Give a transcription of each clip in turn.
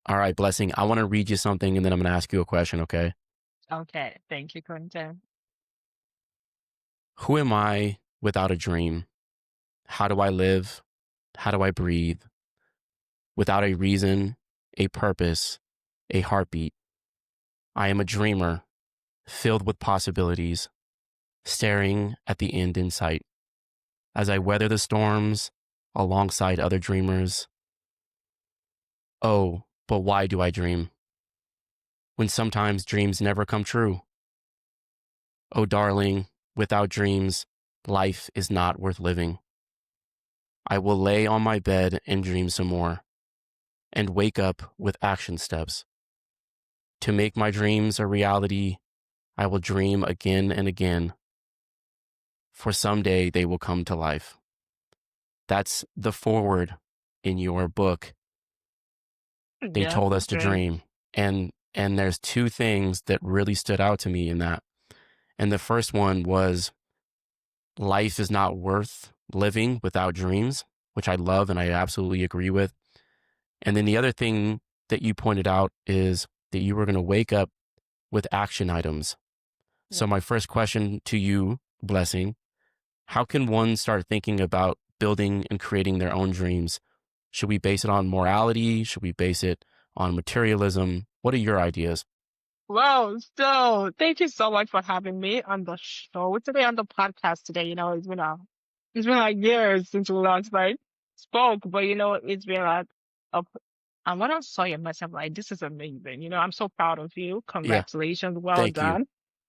All right, Blessing, I want to read you something and then I'm going to ask you a question, okay? Okay, thank you, Quentin. Who am I without a dream? How do I live? How do I breathe? Without a reason, a purpose, a heartbeat. I am a dreamer, filled with possibilities, staring at the end in sight. As I weather the storms alongside other dreamers, oh, but why do I dream? When sometimes dreams never come true. Oh, darling, without dreams, life is not worth living. I will lay on my bed and dream some more, and wake up with action steps. To make my dreams a reality, I will dream again and again, for someday they will come to life. That's the foreword in your book. They Yeah, told us to great. dream. And there's two things that really stood out to me in that. And the first one was life is not worth living without dreams, which I love and I absolutely agree with. And then the other thing that you pointed out is that you were going to wake up with action items. Yeah. So my first question to you, Blessing, how can one start thinking about building and creating their own dreams? Should we base it on morality? Should we base it on materialism? What are your ideas? Wow, so thank you so much for having me on the show today, on the podcast today. It's been like years since we last like spoke, but it's been like a, and when I saw your message, I'm like, this is amazing. I'm so proud of you. Yeah, Congratulations. Well thank you. done.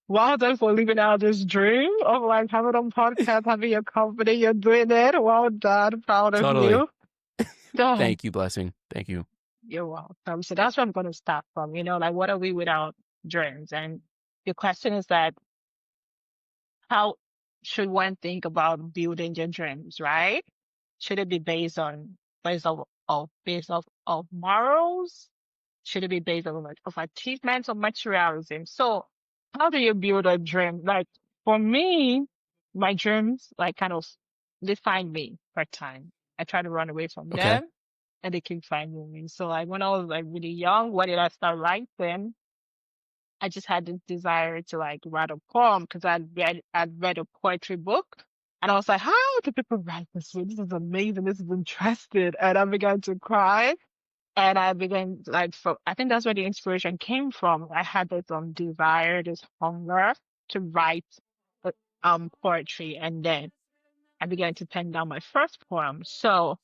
Well done for living out this dream of like having a podcast, having your company, you're doing it. Well done. Proud of Totally. you. So, Thank you, Blessing. Thank you. you're welcome. So that's where I'm going to start from. Like what are we without dreams? And your question is that how should one think about building their dreams, right? Should it be based off morals? Should it be based on of achievements or materialism? So how do you build a dream? Like for me, my dreams like kind of define me per time. I try to run away from Okay. them and they keep finding me. So like when I was like really young, what did I start writing? I just had this desire to like write a poem because I'd read a poetry book and I was like, how do people write this way? This is amazing. This is interesting. And I began to cry and I began like I think that's where the inspiration came from. I had this desire, this hunger to write uh, poetry and then I began to pen down my first poem. So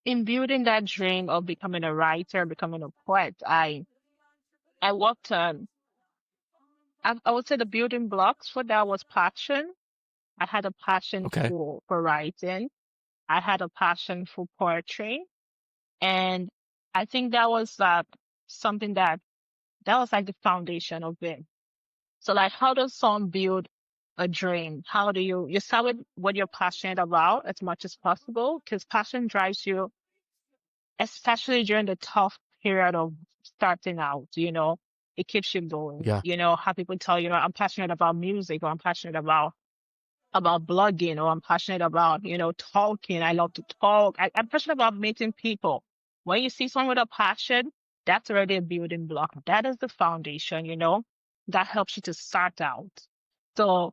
in building that dream of becoming a writer, becoming a poet, I worked on I would say the building blocks for that was passion. I had a passion Okay. for writing. I had a passion for poetry. And I think that was something that was like the foundation of it. So like how does someone build a dream? How do you start with what you're passionate about as much as possible? Because passion drives you, especially during the tough period of starting out, it keeps you going. Yeah. How people tell I'm passionate about music or I'm passionate about blogging or I'm passionate about, talking. I love to talk. I'm passionate about meeting people. When you see someone with a passion, that's already a building block. That is the foundation, that helps you to start out. So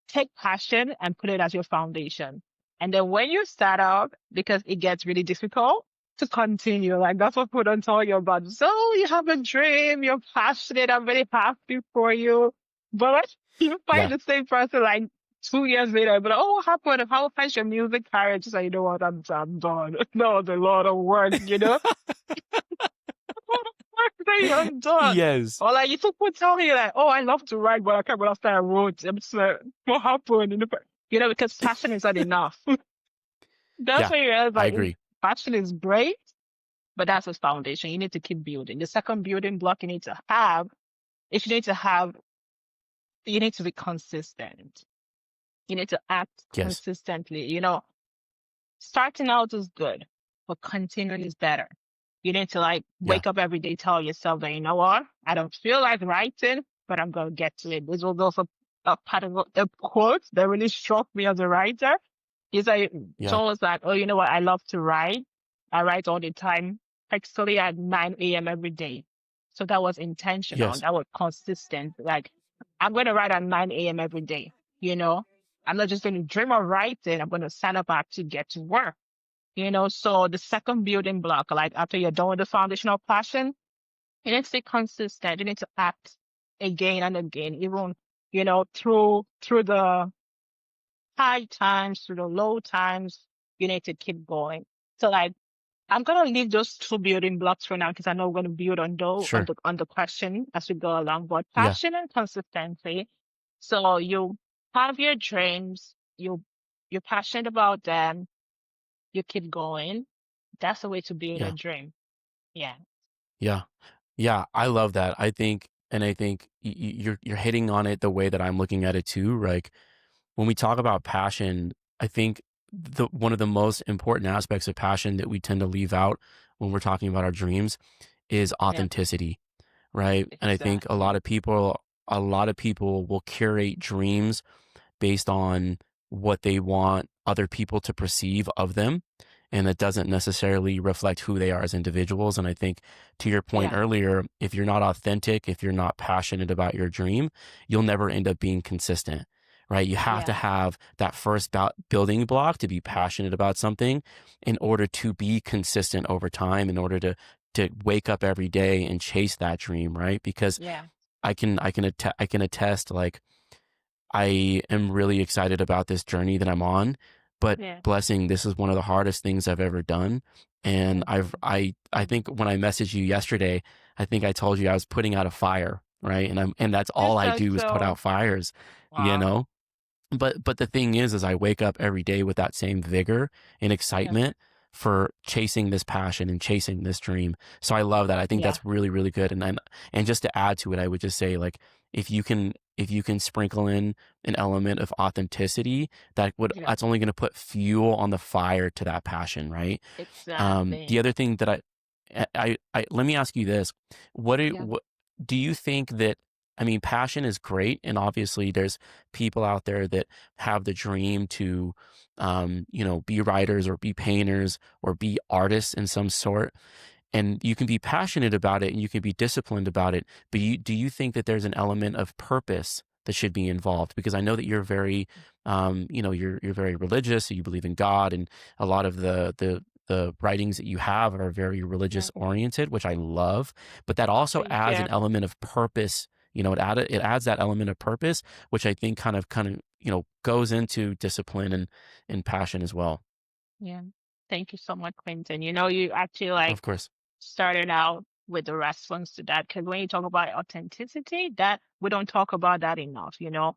take passion and put it as your foundation. And then when you start out, because it gets really difficult to continue, like that's what people don't tell you about. So you have a dream, you're passionate, I'm very happy for you. But you find Yeah. the same person like 2 years later, but oh, what happened? How has your music career? Just like, you know what, I'm done. That was a lot of work. Say I'm done. Yes. Or like you people tell me like, oh, I love to write, but I can't remember after I wrote. I'm just like, what happened? Because passion is not enough. That's Yeah. why you realize I like agree. passion is great, but that's a foundation. You need to keep building. The second building block you need to have, if you need to have, you need to be consistent. You need to act Yes. consistently. Starting out is good, but continuing is better. You need to like Yeah. wake up every day, tell yourself that, you know what? I don't feel like writing, but I'm going to get to it. This was also a part of a quote that really struck me as a writer. It's like, Yeah. someone was like, oh, you know what? I love to write. I write all the time. study at 9 a.m. every day. So that was intentional. Yes. That was consistent. Like, I'm going to write at 9 a.m. every day. You know, I'm not just going to dream of writing. I'm going to sign up to get to work. So the second building block, like after you're done with the foundational passion, you need to stay consistent. You need to act again and again, even, through the high times, through the low times, you need to keep going. So like, I'm gonna leave those two building blocks for now because I know we're gonna build on Sure. the question as we go along. But Yeah. passion and consistency. So you have your dreams, you're passionate about them, you keep going. That's the way to build a Yeah. dream. Yeah. Yeah. Yeah. I love that. I think you're hitting on it the way that I'm looking at it too. Like when we talk about passion, I think the one of the most important aspects of passion that we tend to leave out when we're talking about our dreams is Yeah. authenticity, right? And I think Exactly. a lot of people will curate dreams based on what they want other people to perceive of them. And that doesn't necessarily reflect who they are as individuals. And I think to your point Yeah. earlier, if you're not authentic, if you're not passionate about your dream, you'll never end up being consistent, right? You have to Yeah. have that first building block to be passionate about something in order to be consistent over time, in order to wake up every day and chase that dream, right? Because Yeah. I can attest, like, I am really excited about this journey that I'm on, but Yeah. blessing, this is one of the hardest things I've ever done. And Yeah. I think when I messaged you yesterday, I think I told you I was putting out a fire, right? And that's all It's I do is put so out fires, you wow. know? But the thing is I wake up every day with that same vigor and Yeah. excitement for chasing this passion and chasing this dream. So I love that. I think Yeah. that's really, really good. And just to add to it, I would just say, like, if you can sprinkle in an element of authenticity, Yeah. that's only going to put fuel on the fire to that passion, right? The Exactly. other thing that let me ask you this: Yeah. what do you think that? I mean, passion is great, and obviously, there's people out there that have the dream to, be writers or be painters or be artists in some sort, and you can be passionate about it and you can be disciplined about it. But do you think that there's an element of purpose that should be involved? Because I know that you're very, you're very religious. So you believe in God, and a lot of the writings that you have are very Yeah. religious oriented, which I love. But that also Thank adds an you. element of purpose. It adds that element of purpose, which I think kind of goes into discipline and passion as well. Yeah. Thank you so much, Quentin. You actually Of course, started out with the response to that because when you talk about authenticity, that we don't talk about that enough, right,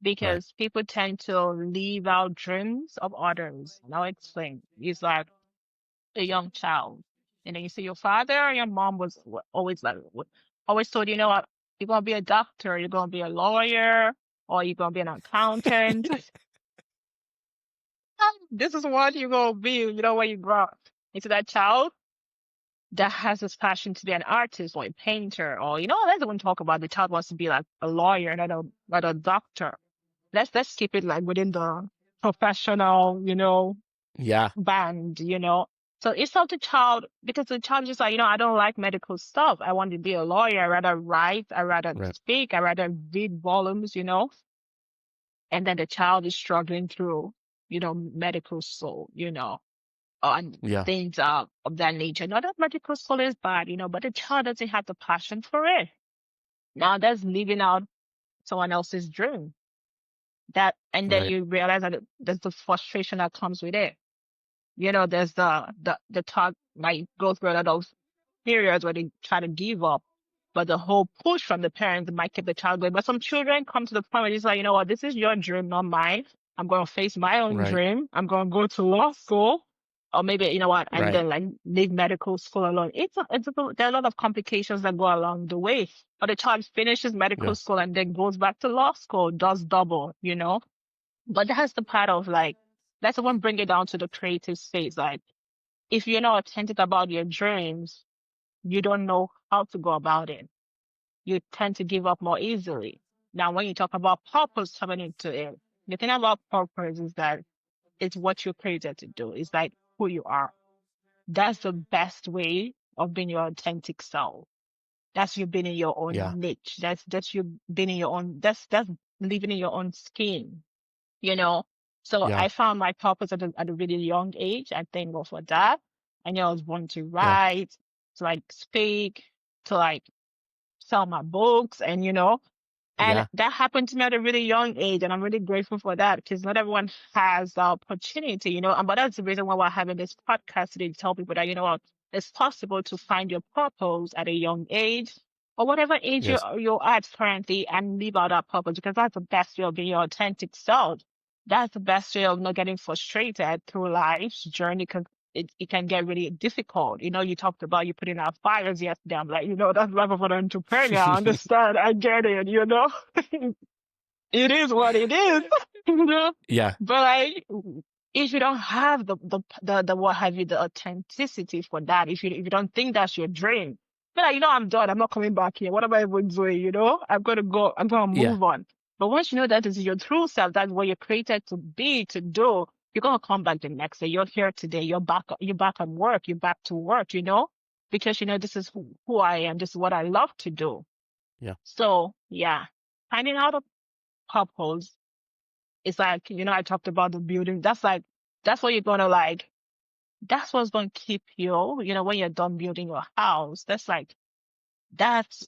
because people tend to leave out dreams of others. And I'll explain. It's like a young child. And then you see your father or your mom was always always told, what, you're going to be a doctor, you're going to be a lawyer, or you're going to be an accountant. This is what you're going to be, when you grow up. Into that child that has this passion to be an artist or a painter, or, let's even talk about the child wants to be like a lawyer, not a doctor. Let's keep it like within the professional, yeah, band. So it's up to child because the child is just like, I don't like medical stuff. I want to be a lawyer. I rather write. I rather right, speak. I rather read volumes. And then the child is struggling through, medical school, and yeah, things of that nature. Not that medical school is bad, but the child doesn't have the passion for it. Now that's living out someone else's dream. And then right, you realize that there's the frustration that comes with it. There's the talk might go through a lot of periods where they try to give up, but the whole push from the parents might keep the child going. But some children come to the point where it's like, you know what, this is your dream, not mine. I'm going to face my own right, dream. I'm going to go to law school, or maybe you know what, and right. then like leave medical school alone. There are a lot of complications that go along the way. But the child finishes medical Yeah, school and then goes back to law school, does double. But that's the part of like, let's even bring it down to the creative space. Like, if you're not authentic about your dreams, you don't know how to go about it. You tend to give up more easily. Now, when you talk about purpose coming into it, the thing about purpose is that it's what you're created to do. It's like who you are. That's the best way of being your authentic self. That's you being in your Yeah. own niche. That's you being in your own. That's living in your own skin. You know. So Yeah. I found my purpose at a really young age. I thank God for that. I knew I was born to Yeah. write, to like speak, to like sell my books, and and Yeah. that happened to me at a really young age, and I'm really grateful for that because not everyone has the opportunity, and but that's the reason why we're having this podcast today to tell people that what, it's possible to find your purpose at a young age or whatever age Yes. you're at currently and live out that purpose because that's the best way of being your authentic self. That's the best way of not getting frustrated through life's journey because it can get really difficult. You talked about you putting out fires yesterday. I'm like, that's life of an entrepreneur. I understand. I get it. It is what it is. you know. Yeah. But like, if you don't have the what have you, the authenticity for that, if you don't think that's your dream, but like, I'm done. I'm not coming back here. What am I even doing? I'm gonna go. I'm gonna Yeah. move on. But once you know that is your true self, that's what you're created to be, to do. You're gonna come back the next day. You're here today. You're back. You're back on work. You're back to work. Because this is who I am. This is what I love to do. Yeah. So yeah, finding out a purpose. It's like, I talked about the building. That's what you're gonna like. That's what's gonna keep you, when you're done building your house. That's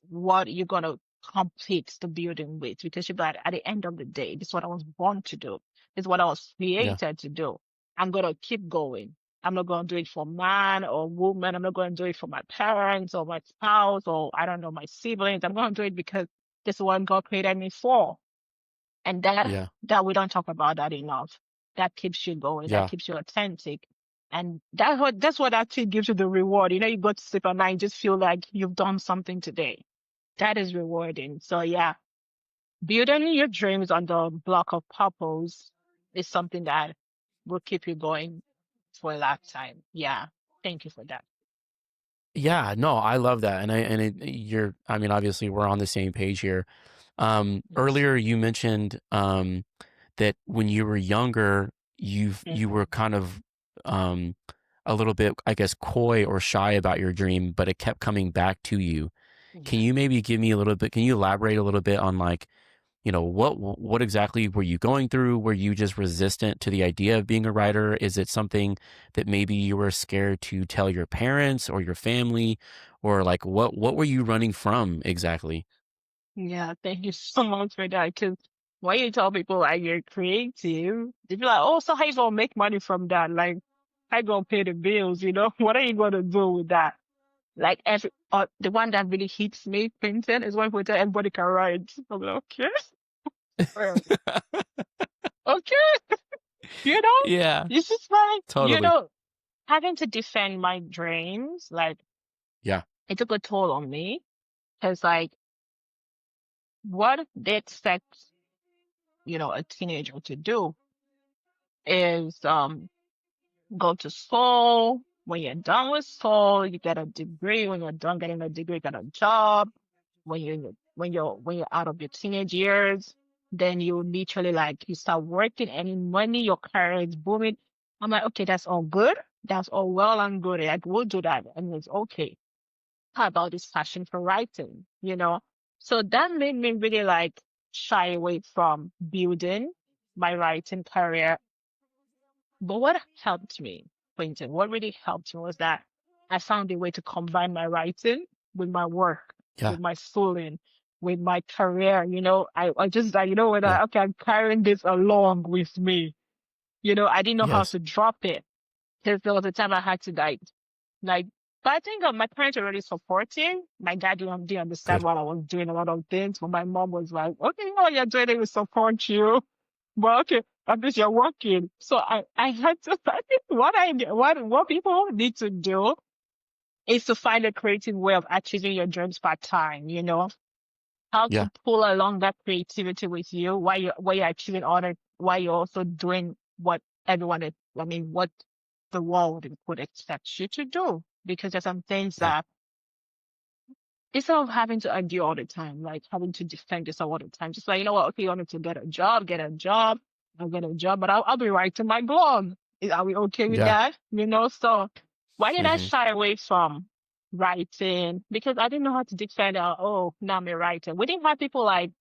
what you're gonna complete the building with because you're like, at the end of the day, this is what I was born to do. This is what I was Yeah. created to do. I'm gonna keep going. I'm not gonna do it for man or woman. I'm not gonna do it for my parents or my spouse or I don't know, my siblings. I'm gonna do it because this is what God created me for. And that Yeah. that we don't talk about that enough. That keeps you going. That Yeah. keeps you authentic. And that's what actually gives you the reward. You go to sleep at night, you just feel like you've done something today. That is rewarding. So yeah, building your dreams on the block of purpose is something that will keep you going for a lifetime. Yeah. Thank you for that. Yeah, no, I love that, you're. I mean, obviously, we're on the same page here. Yes. Earlier, you mentioned that when you were younger, you were Hmm. kind of um, a little bit, I guess, coy or shy about your dream, but it kept coming back to you. Can Yeah. you maybe give me a little bit? Can you elaborate a little bit on like, what exactly were you going through? Were you just resistant to the idea of being a writer? Is it something that maybe you were scared to tell your parents or your family, or like what were you running from exactly? Yeah, thank you so much for that. Because when you tell people like you're creative, they be like, "Oh, so how you gonna make money from that? Like, how you gonna pay the bills? What are you gonna do with that?" Like the one that really hits me, Quentin, is when people tell everybody can write. I'm like, okay, well, okay, you know, Yeah, it's just like totally. having to defend my dreams. Like, Yeah, it took a toll on me because like what they expect, a teenager to do is go to school. When you're done with school, you get a degree. When you're done getting a degree, you get a job. When you're out of your teenage years, then you literally like you start working, any money, your career is booming. I'm like, okay, that's all good. That's all well and good. Like we'll do that, and it's okay. How about this passion for writing? So that made me really like shy away from building my writing career. But what helped me, Quentin, what really helped me was that I found a way to combine my writing with my work, yeah, with my schooling, with my career. I just like, when yeah, okay, I'm carrying this along with me. I didn't know how yes, to drop it. Because there was a time I had to like, but I think my parents were really supporting. My dad didn't understand good. what I was doing, a lot of things, but my mom was like, okay, what you're doing, it will support you. But okay, at least you're working. So I had to, I think what people need to do is to find a creative way of achieving your dreams part time, how to Yeah, pull along that creativity with you while you're achieving other, while you're also doing what what the world would expect you to do. Because there's some things yeah, that instead of having to argue all the time, like having to defend yourself all the time, just like, you know what, okay, you want me to get a job, I'll get a job, but I'll be writing my blog. Are we okay with yeah, that? So Why did I Hmm. shy away from writing? Because I didn't know how to defend, oh, now I'm a writer. We didn't have people like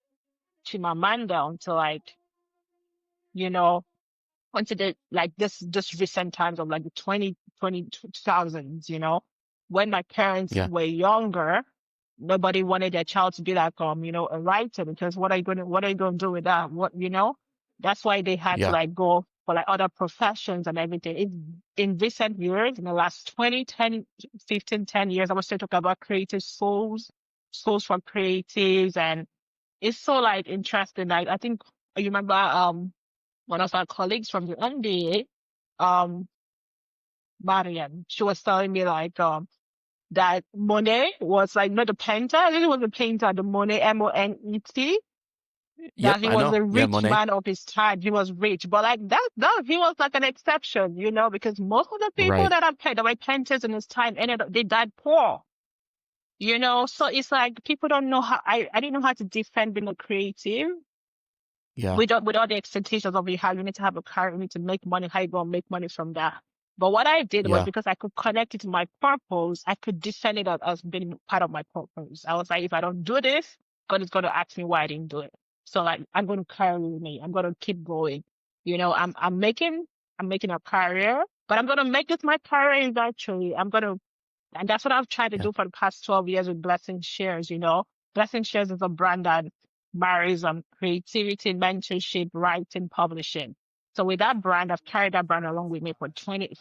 Chimamanda until like, you know, until the like this recent times of like the 2000s, when my parents Yeah. were younger, nobody wanted their child to be like a writer, because what are you gonna do with that? That's why they had to Yeah. like go for like other professions and everything. In recent years, in the last 20, 10, 15, 10 years, I was still talking about creative schools for creatives, and it's so like interesting. Like I think you remember one of our colleagues from the MBA, Mariam, she was telling me like that Monet was like not a painter. I think it was a painter, the Monet, Monet, Yep. that he I was know. a Yeah. rich Monet. man of his time. He was rich, but like that he was like an exception, because most of the people Right. that were painters in his time they died poor. So it's like people don't know how I didn't know how to defend being a creative Yeah. with all the expectations of how you need to have a car, you need to make money, how you gonna make money from that. But what I did was, Yeah. because I could connect it to my purpose, I could defend it as being part of my purpose. I was like, if I don't do this, God is gonna ask me why I didn't do it. So like I'm gonna carry me. I'm gonna keep going. I'm making a career, but I'm gonna make it my career eventually. And that's what I've tried to Yeah. do for the past 12 years with Blessing Shares. Blessing Shares is a brand that marries creativity, mentorship, writing, publishing. So with that brand, I've carried that brand along with me for 20,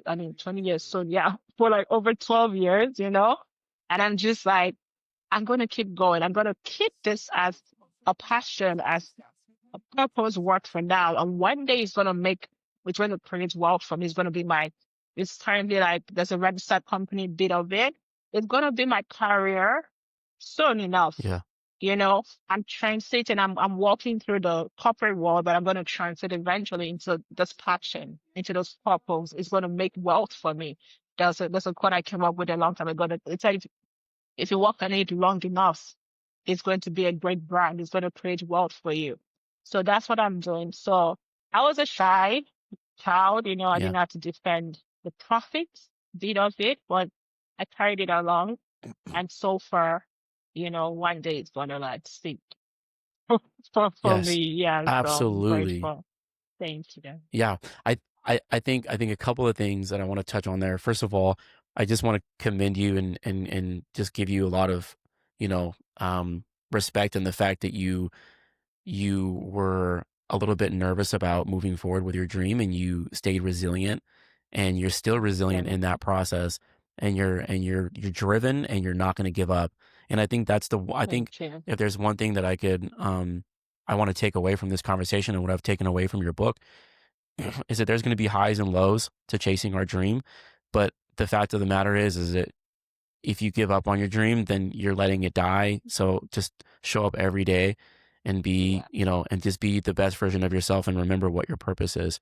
I mean, 20 years. So yeah, for like over 12 years. And I'm just like, I'm going to keep going. I'm going to keep this as a passion, as a purpose work for now. And one day it's going to create wealth for me. It's currently like, there's a registered company bit of it. It's going to be my career soon enough. Yeah. I'm transiting, I'm walking through the corporate world, but I'm going to transit eventually into this passion, into this purpose. It's going to make wealth for me. There's a quote I came up with a long time ago that it said, if you work on it long enough, it's going to be a great brand. It's going to create wealth for you. So that's what I'm doing. So I was a shy child, I Yeah. didn't have to defend the profits bit of it, but I carried it along. And so far, one day it's gonna like stick for me. Yes. Yeah, so I'm Absolutely. grateful. Thank you. Yeah. I, I think a couple of things that I want to touch on there. First of all, I just want to commend you and just give you a lot of, you know, respect in the fact that you were a little bit nervous about moving forward with your dream and you stayed resilient and you're still resilient Yeah, in that process and you're driven and you're not going to give up. And I think I think thank you. if there's one thing that I want to take away from this conversation and what I've taken away from your book is that there's going to be highs and lows to chasing our dream. But the fact of the matter is that if you give up on your dream, then you're letting it die. So just show up every day and Yeah, and just be the best version of yourself and remember what your purpose is.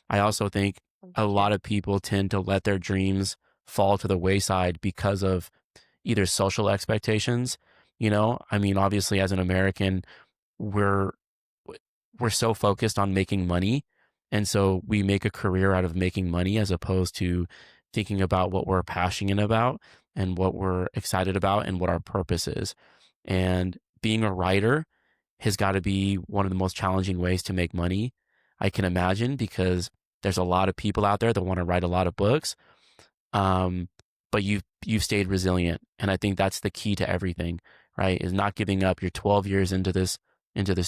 I also think thank a you. lot of people tend to let their dreams fall to the wayside because of either social expectations. I mean, obviously, as an American, we're we're so focused on making money, and so we make a career out of making money as opposed to thinking about what we're passionate about and what we're excited about and what our purpose is. And being a writer has got to be one of the most challenging ways to make money I can imagine, because there's a lot of people out there that want to write a lot of books, um, but you've stayed resilient, and I think that's the key to everything, right? Is not giving up. You're 12 years into this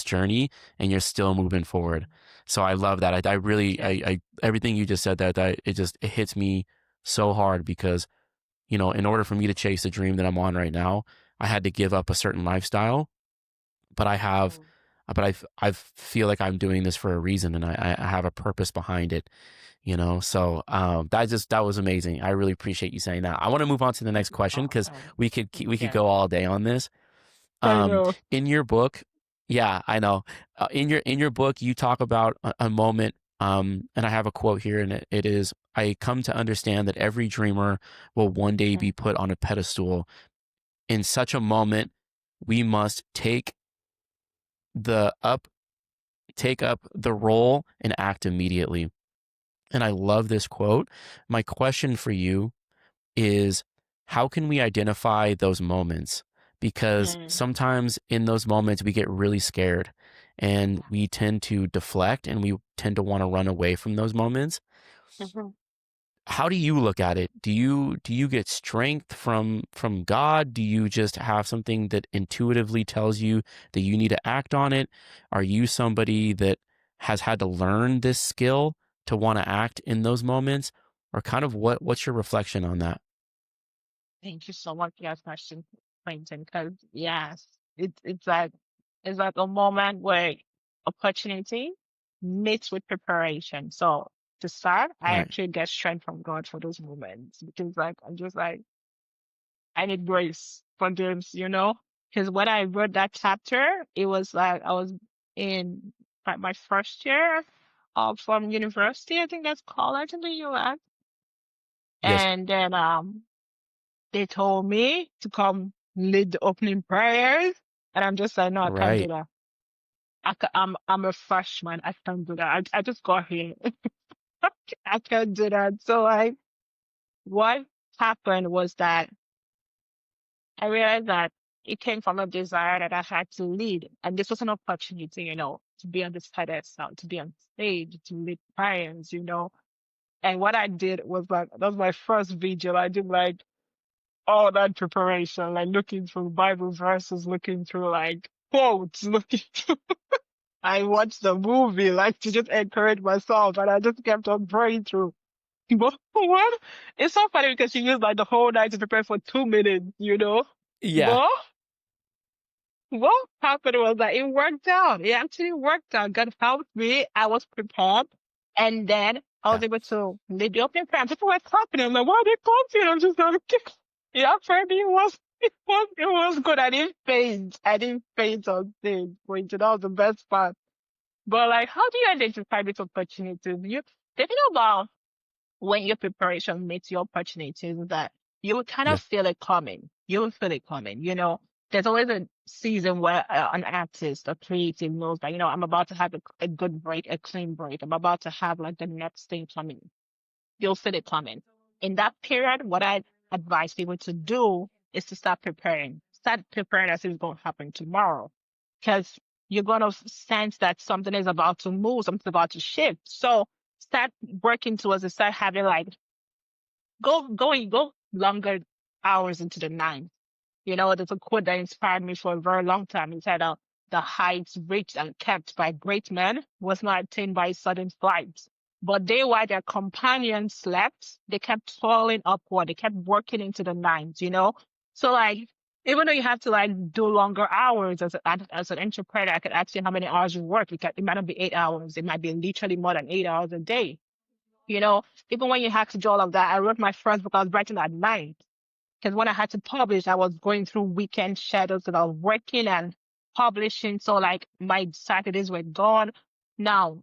journey, and you're still moving forward. So I love that. I really, Yeah, I everything you just said, that it hits me so hard, because in order for me to chase the dream that I'm on right now, I had to give up a certain lifestyle, but mm, I feel like I'm doing this for a reason, and I have a purpose behind it. So that was amazing. I really appreciate you saying that. I want to move on to the next question because awesome. we could Yeah, go all day on this. I know. In your book, yeah, I know. In your book, you talk about a moment. And I have a quote here, and it is, "I come to understand that every dreamer will one day be Mhm. put on a pedestal. In such a moment, we must the up take up the role and act immediately." And I love this quote. My question for you is, how can we identify those moments? Because Mm. sometimes in those moments we get really scared and we tend to deflect and we tend to want to run away from those moments. Mhm. How do you look at it? Do you get strength from God? Do you just have something that intuitively tells you that you need to act on it? Are you somebody that has had to learn this skill to want to act in those moments? Or kind of what's your reflection on that? Thank you so much for your question, Quentin. Because yes, it's like a moment where opportunity meets with preparation. So to start, I Right. actually get strength from God for those moments because like I'm just like I need grace for this. Because when I wrote that chapter, it was like I was in my first year from university. I think that's college in the US. Yes. And then they told me to come lead the opening prayers, and I'm just like, no, I can't do Right. that. I'm a freshman. I can't do that. I just got here. I can't do that. So like, what happened was that I realized that it came from a desire that I had to lead, and this was an opportunity, to be on this pedestal, to be on stage, to lead prayers. And what I did was like, that was my first video. I did like all that preparation, like looking through Bible verses, looking through like quotes, looking through. I watched the movie like to just encourage myself, and I just kept on praying through. But what? It's so funny because she used like the whole night to prepare for 2 minutes. Yeah. But what happened was that it worked out. It actually worked out. God helped me. I was prepared, and then I was Yeah. able to lead the opening prayer. People were clapping. I'm like, why are they clapping? I'm just like, yeah, for me, it was good. I didn't faint. I didn't faint on stage, which that was the best part. But like, how do you identify these opportunities? The thing about when your preparation meets your opportunities is that you will kind Yeah. of feel it coming. You will feel it coming. There's always a season where an artist or creative knows that, I'm about to have a good break, a clean break. I'm about to have like the next thing coming. You'll feel it coming. In that period, what I advise people to do is to start preparing. Start preparing as if it's going to happen tomorrow. Because you're going to sense that something is about to move, something's about to shift. So start working towards it, start having like go longer hours into the night. There's a quote that inspired me for a very long time. It said, the heights reached and kept by great men was not attained by sudden flight. But they, while their companions slept, they kept toiling upward. They kept working into the night. So like, even though you have to like do longer hours as an entrepreneur, I could ask you how many hours you work. It might not be 8 hours. It might be literally more than 8 hours a day. You know, Even when you have to do all of that, I wrote my first book. I was writing at night because when I had to publish, I was going through weekend shadows and I was working and publishing. So like my Saturdays were gone. Now,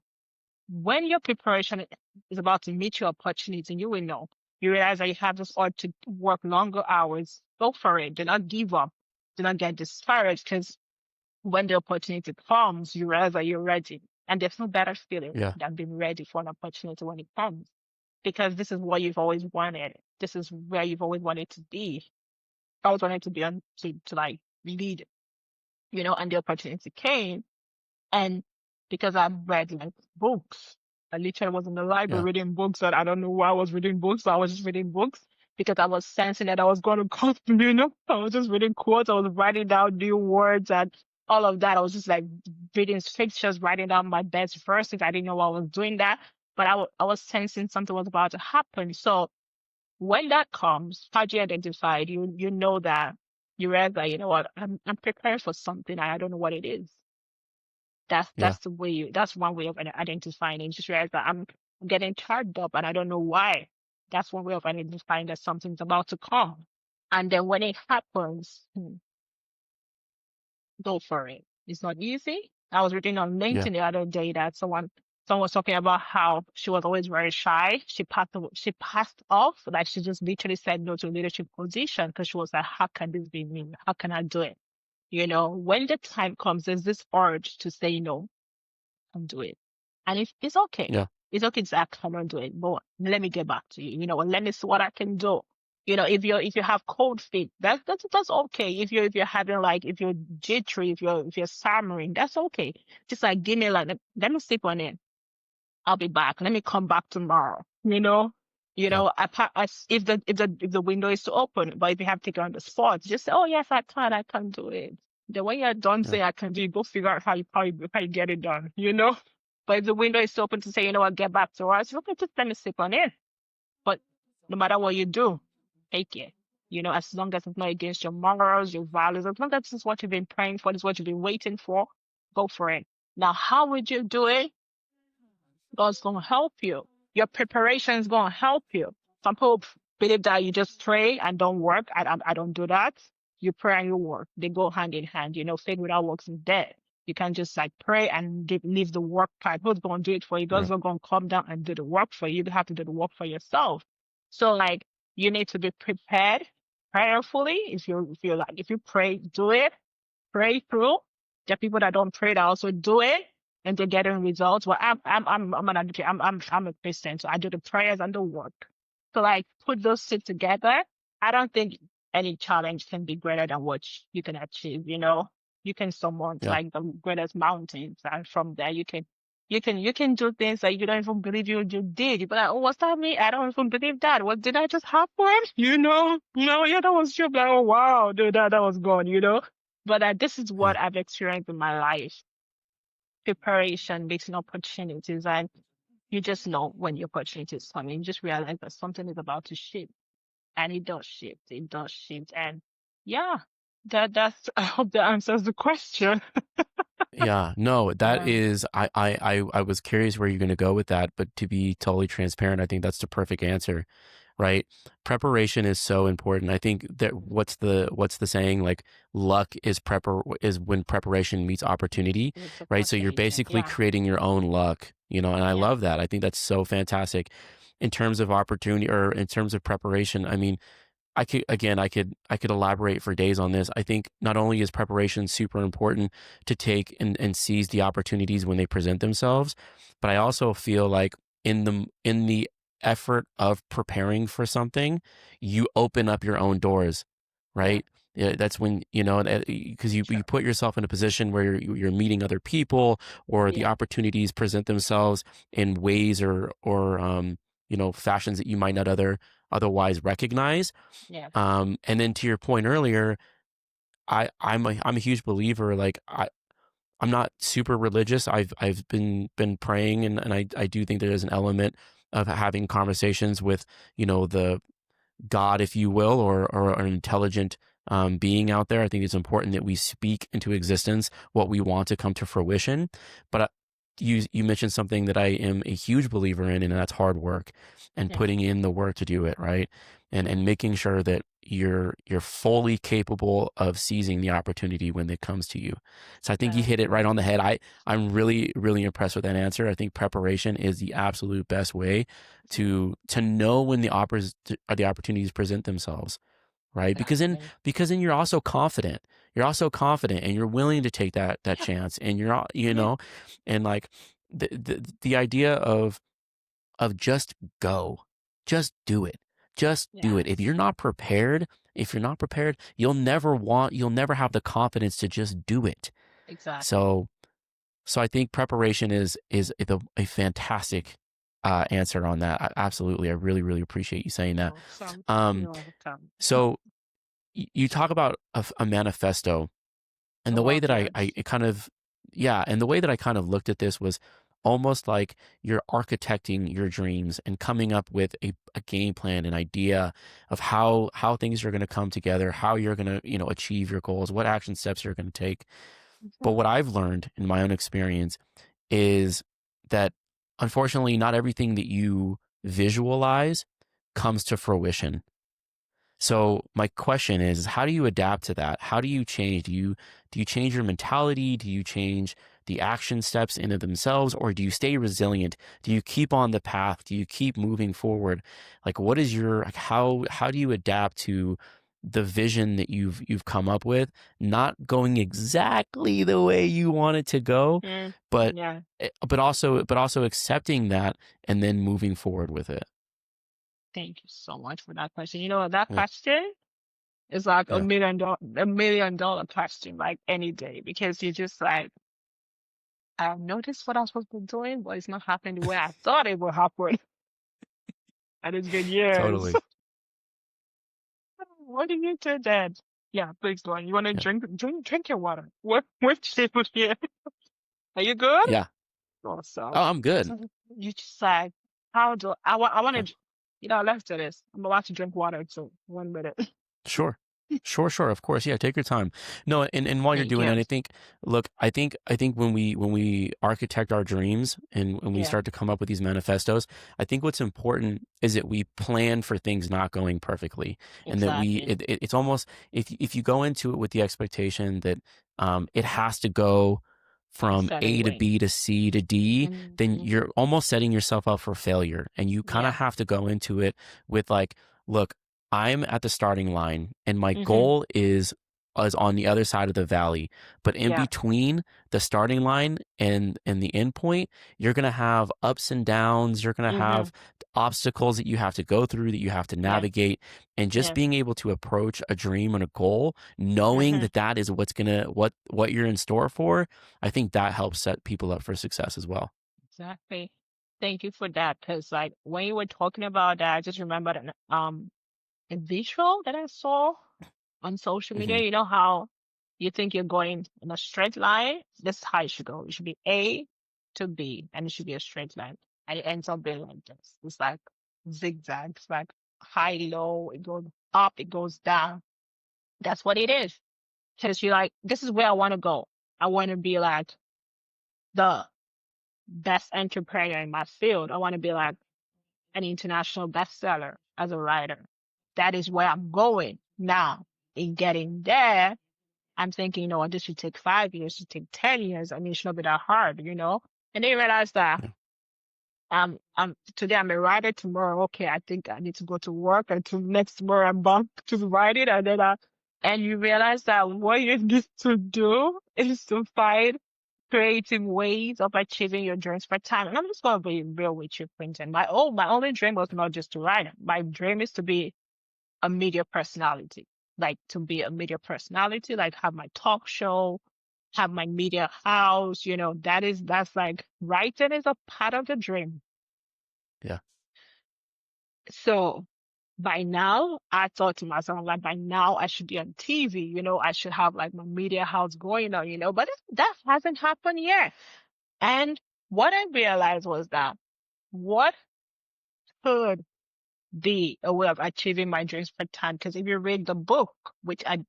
when your preparation is about to meet your opportunity, you will know. You realize that you have this urge to work longer hours. Go for it. Do not give up. Do not get discouraged because when the opportunity comes, you realize that you're ready. And there's no better feeling Yeah. than being ready for an opportunity when it comes because this is what you've always wanted. This is where you've always wanted to be. I always wanted to be on to like lead, and the opportunity came. And because I read like books, I literally was in the library Yeah. reading books, and I don't know why I was reading books, but I was just reading books because I was sensing that I was going to come, I was just reading quotes, I was writing down new words and all of that. I was just like reading scriptures, writing down my best verses. I didn't know why I was doing that, but I was sensing something was about to happen. So when that comes, how do you identify it? You know that you realize that, you know what, I'm preparing for something. I don't know what it is. That's Yeah. that's the way that's one way of identifying it. You just realize that I'm getting tired up and I don't know why. That's one way of identifying that something's about to come. And then when it happens, go for it. It's not easy. I was reading on Yeah. LinkedIn the other day that someone was talking about how she was always very shy. She passed off, like she just literally said no to a leadership position because she was like, how can this be me? How can I do it? When the time comes, there's this urge to say no and do it. And it's okay. Yeah. It's okay to say, I cannot do it, but let me get back to you. Let me see what I can do. If you have cold feet, that's okay. If you're having like if you're jittery, if you're stammering, that's okay. Just like give me like let me sleep on it. I'll be back. Let me come back tomorrow. Yeah. If the window is to open, but if you have to go on the spot, just say, oh yes, I can do it. The way you're done Yeah. say I can do it, go figure out how you get it done. But if the window is open to say, what, get back to us, okay, just let me sleep on it. But no matter what you do, take it. As long as it's not against your morals, your values, as long as this is what you've been praying for, this is what you've been waiting for, go for it. Now, how would you do it? God's going to help you. Your preparation is going to help you. Some people believe that you just pray and don't work. I don't do that. You pray and you work. They go hand in hand. Faith without works is dead. You can't just like pray and leave the work part. Who's going to do it for you? God's Right. not going to come down and do the work for you. You have to do the work for yourself. So like you need to be prepared prayerfully. If you pray, do it. Pray through. There are people that don't pray that also do it and they're getting results. Well, I'm an advocate. I'm a Christian, so I do the prayers and the work. So like put those two together. I don't think any challenge can be greater than what you can achieve. You can surmount Yeah. like the greatest mountains, and from there you can do things that you don't even believe you did. You'd be like, oh, what's that mean? I don't even believe that. What did I just happen? No, yeah, that was true. Like, oh wow, dude, that was gone. But this is Yeah. what I've experienced in my life. Preparation, meeting opportunities, and you just know when the opportunity is coming. You just realize that something is about to shift, and it does shift. It does shift, and yeah, that's. I hope that answers the question. Yeah, no, that Yeah, is, I was curious where you're going to go with that, but to be totally transparent, I think that's the perfect answer, right? Preparation is so important. I think that what's the saying? Like luck is when preparation meets opportunity, it's right? So you're opportunity. basically Yeah, creating your own luck, and I yeah, love that. I think that's so fantastic. In terms of opportunity or in terms of preparation, I mean, I could elaborate for days on this. I think not only is preparation super important to take and seize the opportunities when they present themselves, but I also feel like in the effort of preparing for something, you open up your own doors, yeah, right? Yeah, that's when because you sure. put yourself in a position where you're meeting other people, or the Yeah, opportunities present themselves in ways or fashions that you might not otherwise recognize. yeah, And then to your point earlier, I'm a huge believer. Like I'm not super religious. I've been praying, and I do think there is an element of having conversations with the God, if you will, or an intelligent being out there. I think it's important that we speak into existence what we want to come to fruition. But you mentioned something that I am a huge believer in, and that's hard work and yeah, putting in the work to do it, right? And yeah. making sure that you're fully capable of seizing the opportunity when it comes to you. So I think you Uh, hit it right on the head. I'm really, really impressed with that answer. I think preparation is the absolute best way to know when the opportunities present themselves, right? exactly. Because then you're also confident. You're also confident, and you're willing to take that Yeah, chance, and you're yeah, and like the idea of just do it. Just do it. yes, If you're not prepared, you'll never have the confidence to just do it. exactly. So I think preparation is a fantastic answer on that. Absolutely, I really really appreciate you saying that. Awesome. Um, You're welcome. so you talk about a manifesto, and the Oh, way wow, that I yes. kind of yeah, and the way that I kind of looked at this was almost like you're architecting your dreams and coming up with a game plan, an idea of how things are going to come together, how you're going to achieve your goals, what action steps you're going to take. But Mhm. what I've learned in my own experience is that unfortunately, not everything that you visualize comes to fruition. So my question is, how do you adapt to that? How do you change? Do you change your mentality? Do you change the action steps in of themselves, or do you stay resilient? Do you keep on the path? Do you keep moving forward? Like, what is your like, how do you adapt to the vision that you've come up with not going exactly the way you want it to go, Mm, but yeah. but also accepting that and then moving forward with it. Thank you so much for that question. You know, that Yeah. question is like Yeah. a million dollar question, like any day, because you just like, I've noticed what I'm supposed to be doing, but it's not happening the way I thought it would happen. And it's been years. Totally. What do you do then? Yeah, please go on. You want to Yeah. drink your water. What table here? Are you good? Yeah. Awesome. Oh, I'm good. So you just like, I want Yeah. to, let's do this. I'm about to drink water too. 1 minute. Sure. Sure, of course. Yeah, take your time. No, and while you're Thank doing you. that, I think when we architect our dreams and when we Yeah, start to come up with these manifestos, I think what's important is that we plan for things not going perfectly, and that exactly. it's almost, if you go into it with the expectation that it has to go A from certain A to way. B to C to D, then Mm-hmm. you're almost setting yourself up for failure, and you kind of Yeah. have to go into it with like, look, I'm at the starting line and my Mm-hmm. goal is on the other side of the valley. But in Yeah. between the starting line and the end point, you're going to have ups and downs. You're going to Mm-hmm. have obstacles that you have to go through, that you have to Yeah. navigate. And just Yeah. being able to approach a dream and a goal, knowing Mm-hmm. that that is what you're in store for, I think that helps set people up for success as well. Exactly. Thank you for that. Because like when you were talking about that, I just remembered a visual that I saw on social media. Hmm. You know how you think you're going in a straight line? This is how it should go. It should be A to B, and it should be a straight line. And it ends up being like this. It's like zigzags, like high, low, it goes up, it goes down. That's what it is. Because you're like, this is where I want to go. I want to be like the best entrepreneur in my field. I want to be like an international bestseller as a writer. That is where I'm going now. In getting there, I'm thinking, this should take 5 years, should take 10 years. I mean, it should not be that hard. And then you realize that Yeah. today I'm a writer, tomorrow, okay, I think I need to go to work, and to next tomorrow I'm back to write it. And you realize that what you need to do is to find creative ways of achieving your dreams for time. And I'm just gonna be real with you, Quentin. My only dream was not just to write. My dream is to be a media personality. Like to be a media personality, like have my talk show, have my media house, that's like writing is a part of the dream. Yeah. So by now, I thought to myself, like, by now I should be on TV, I should have like my media house going on, but that hasn't happened yet. And what I realized was that what could be a way of achieving my dreams for time? Because if you read the book, which I'm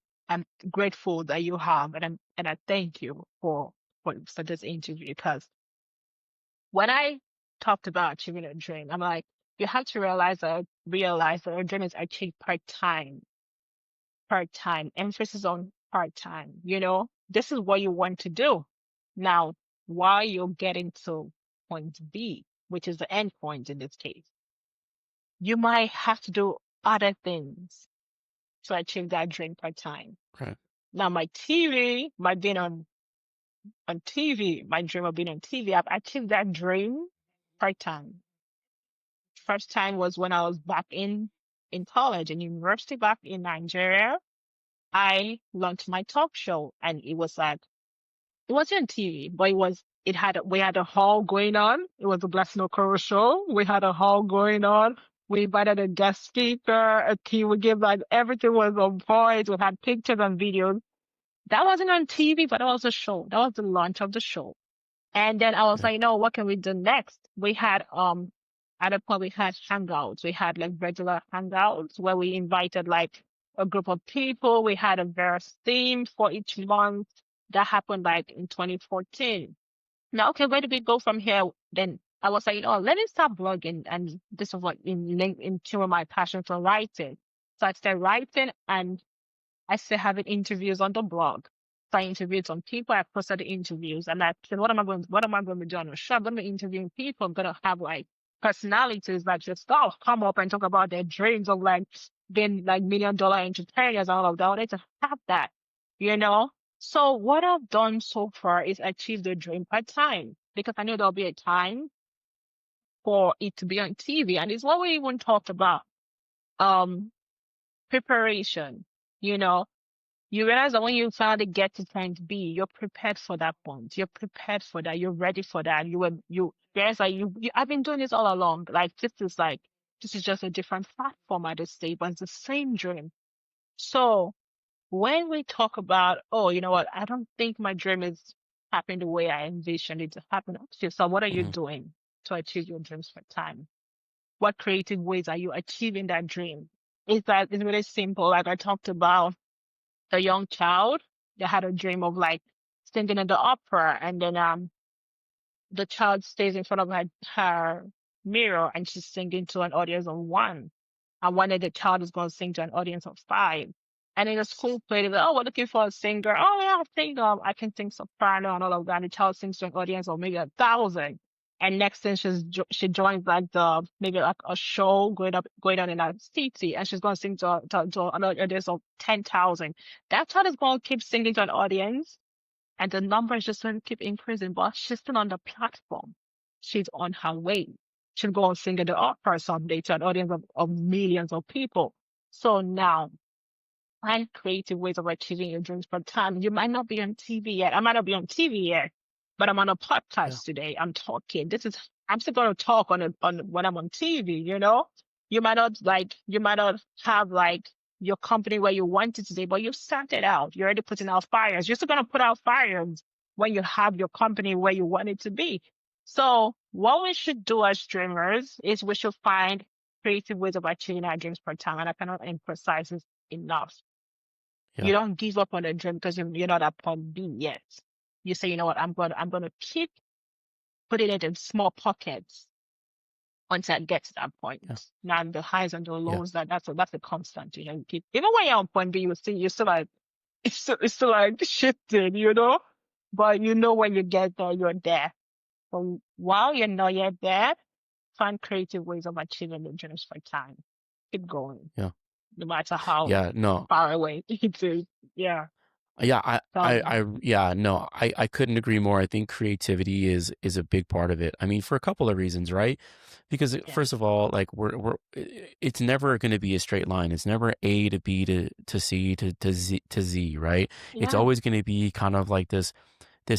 grateful that you have, and I thank you for this interview, because when I talked about achieving a dream, I'm like, you have to realize that a dream is achieved part time, emphasis on part time. This is what you want to do. Now, while you're getting to point B, which is the end point in this case, you might have to do other things to achieve that dream part time. Right. Now, my TV, my being on TV, my dream of being on TV, I've achieved that dream part time. First time was when I was back in college in university back in Nigeria. I launched my talk show, and it wasn't on TV, but we had a hall going on. It was a Blessing Okoro show. We had a hall going on. We invited a guest speaker, a key. We gave like everything was on point. We had pictures and videos. That wasn't on TV, but that was a show. That was the launch of the show. And then I was Yeah. like, no, what can we do next? We had at a point we had hangouts. We had like regular hangouts where we invited like a group of people. We had a various theme for each month. That happened like in 2014. Now, okay, where do we go from here? Then I was like, let me start blogging, and this was what in tune with my passion for writing. So I started writing, and I still having interviews on the blog. So I interviewed some people. I posted the interviews, and I said, what am I going to do on the show? I'm going to be interviewing people. I'm going to have like personalities that just come up and talk about their dreams of like being like $1 million entrepreneurs and all of that. I wanted to have that, you know? So what I've done so far is achieve the dream part time because I know there'll be a time for it to be on TV. And it's what we even talked about. Um, Preparation, you know, you realize that when you finally get to point B, you're prepared for that point. You're prepared for that. You're ready for that. You realize like I've been doing this all along. This is just a different platform at this stage, but it's the same dream. So when we talk about, oh, you know what, I don't think my dream is happening the way I envisioned it to happen. Okay, so what are you Hmm. doing to achieve your dreams for time? What creative ways are you achieving that dream? It's really simple. Like I talked about a young child that had a dream of like singing in the opera, and then the child stays in front of her mirror and she's singing to an audience of one. And one day the child is going to sing to an audience of five. And in the school play, they're like, oh, we're looking for a singer. Oh, yeah, I can sing soprano and all of that. And the child sings to an audience of maybe 1,000. And next thing she joins like maybe like a show going on in a city, and she's going to sing to an audience of 10,000. That child is going to keep singing to an audience and the number is just going to keep increasing, but she's still on the platform. She's on her way. She'll go and sing at the opera someday to an audience of millions of people. So now, find creative ways of achieving your dreams per time. You might not be on TV yet. I might not be on TV yet, but I'm on a Yeah. podcast today. I'm talking. I'm still going to talk on when I'm on TV, you know? You might not have like your company where you want it today, but you've started out. You're already putting out fires. You're still going to put out fires when you have your company where you want it to be. So what we should do as dreamers is we should find creative ways of achieving our dreams per time. And I cannot emphasize this enough. You Yeah. don't give up on a dream because you're not at point B yet. You say, you know what, I'm gonna keep putting it in small pockets until I get to that point. Yeah. Now the highs and the Yeah. lows, that's a constant. You know, you keep even when you're on point B, you're still like it's still like shifting, you know. But you know when you get there, you're there. But while you're not yet there, find creative ways of achieving the dreams for time. Keep going, Yeah. no matter how Yeah. No. far away it is. Yeah. Yeah, Tell me. yeah, no, I couldn't agree more. I think creativity is a big part of it. I mean, for a couple of reasons, right? Because first Yes. of all, like it's never going to be a straight line. It's never A to B to C to Z, right? It's Yeah. always going to be kind of like this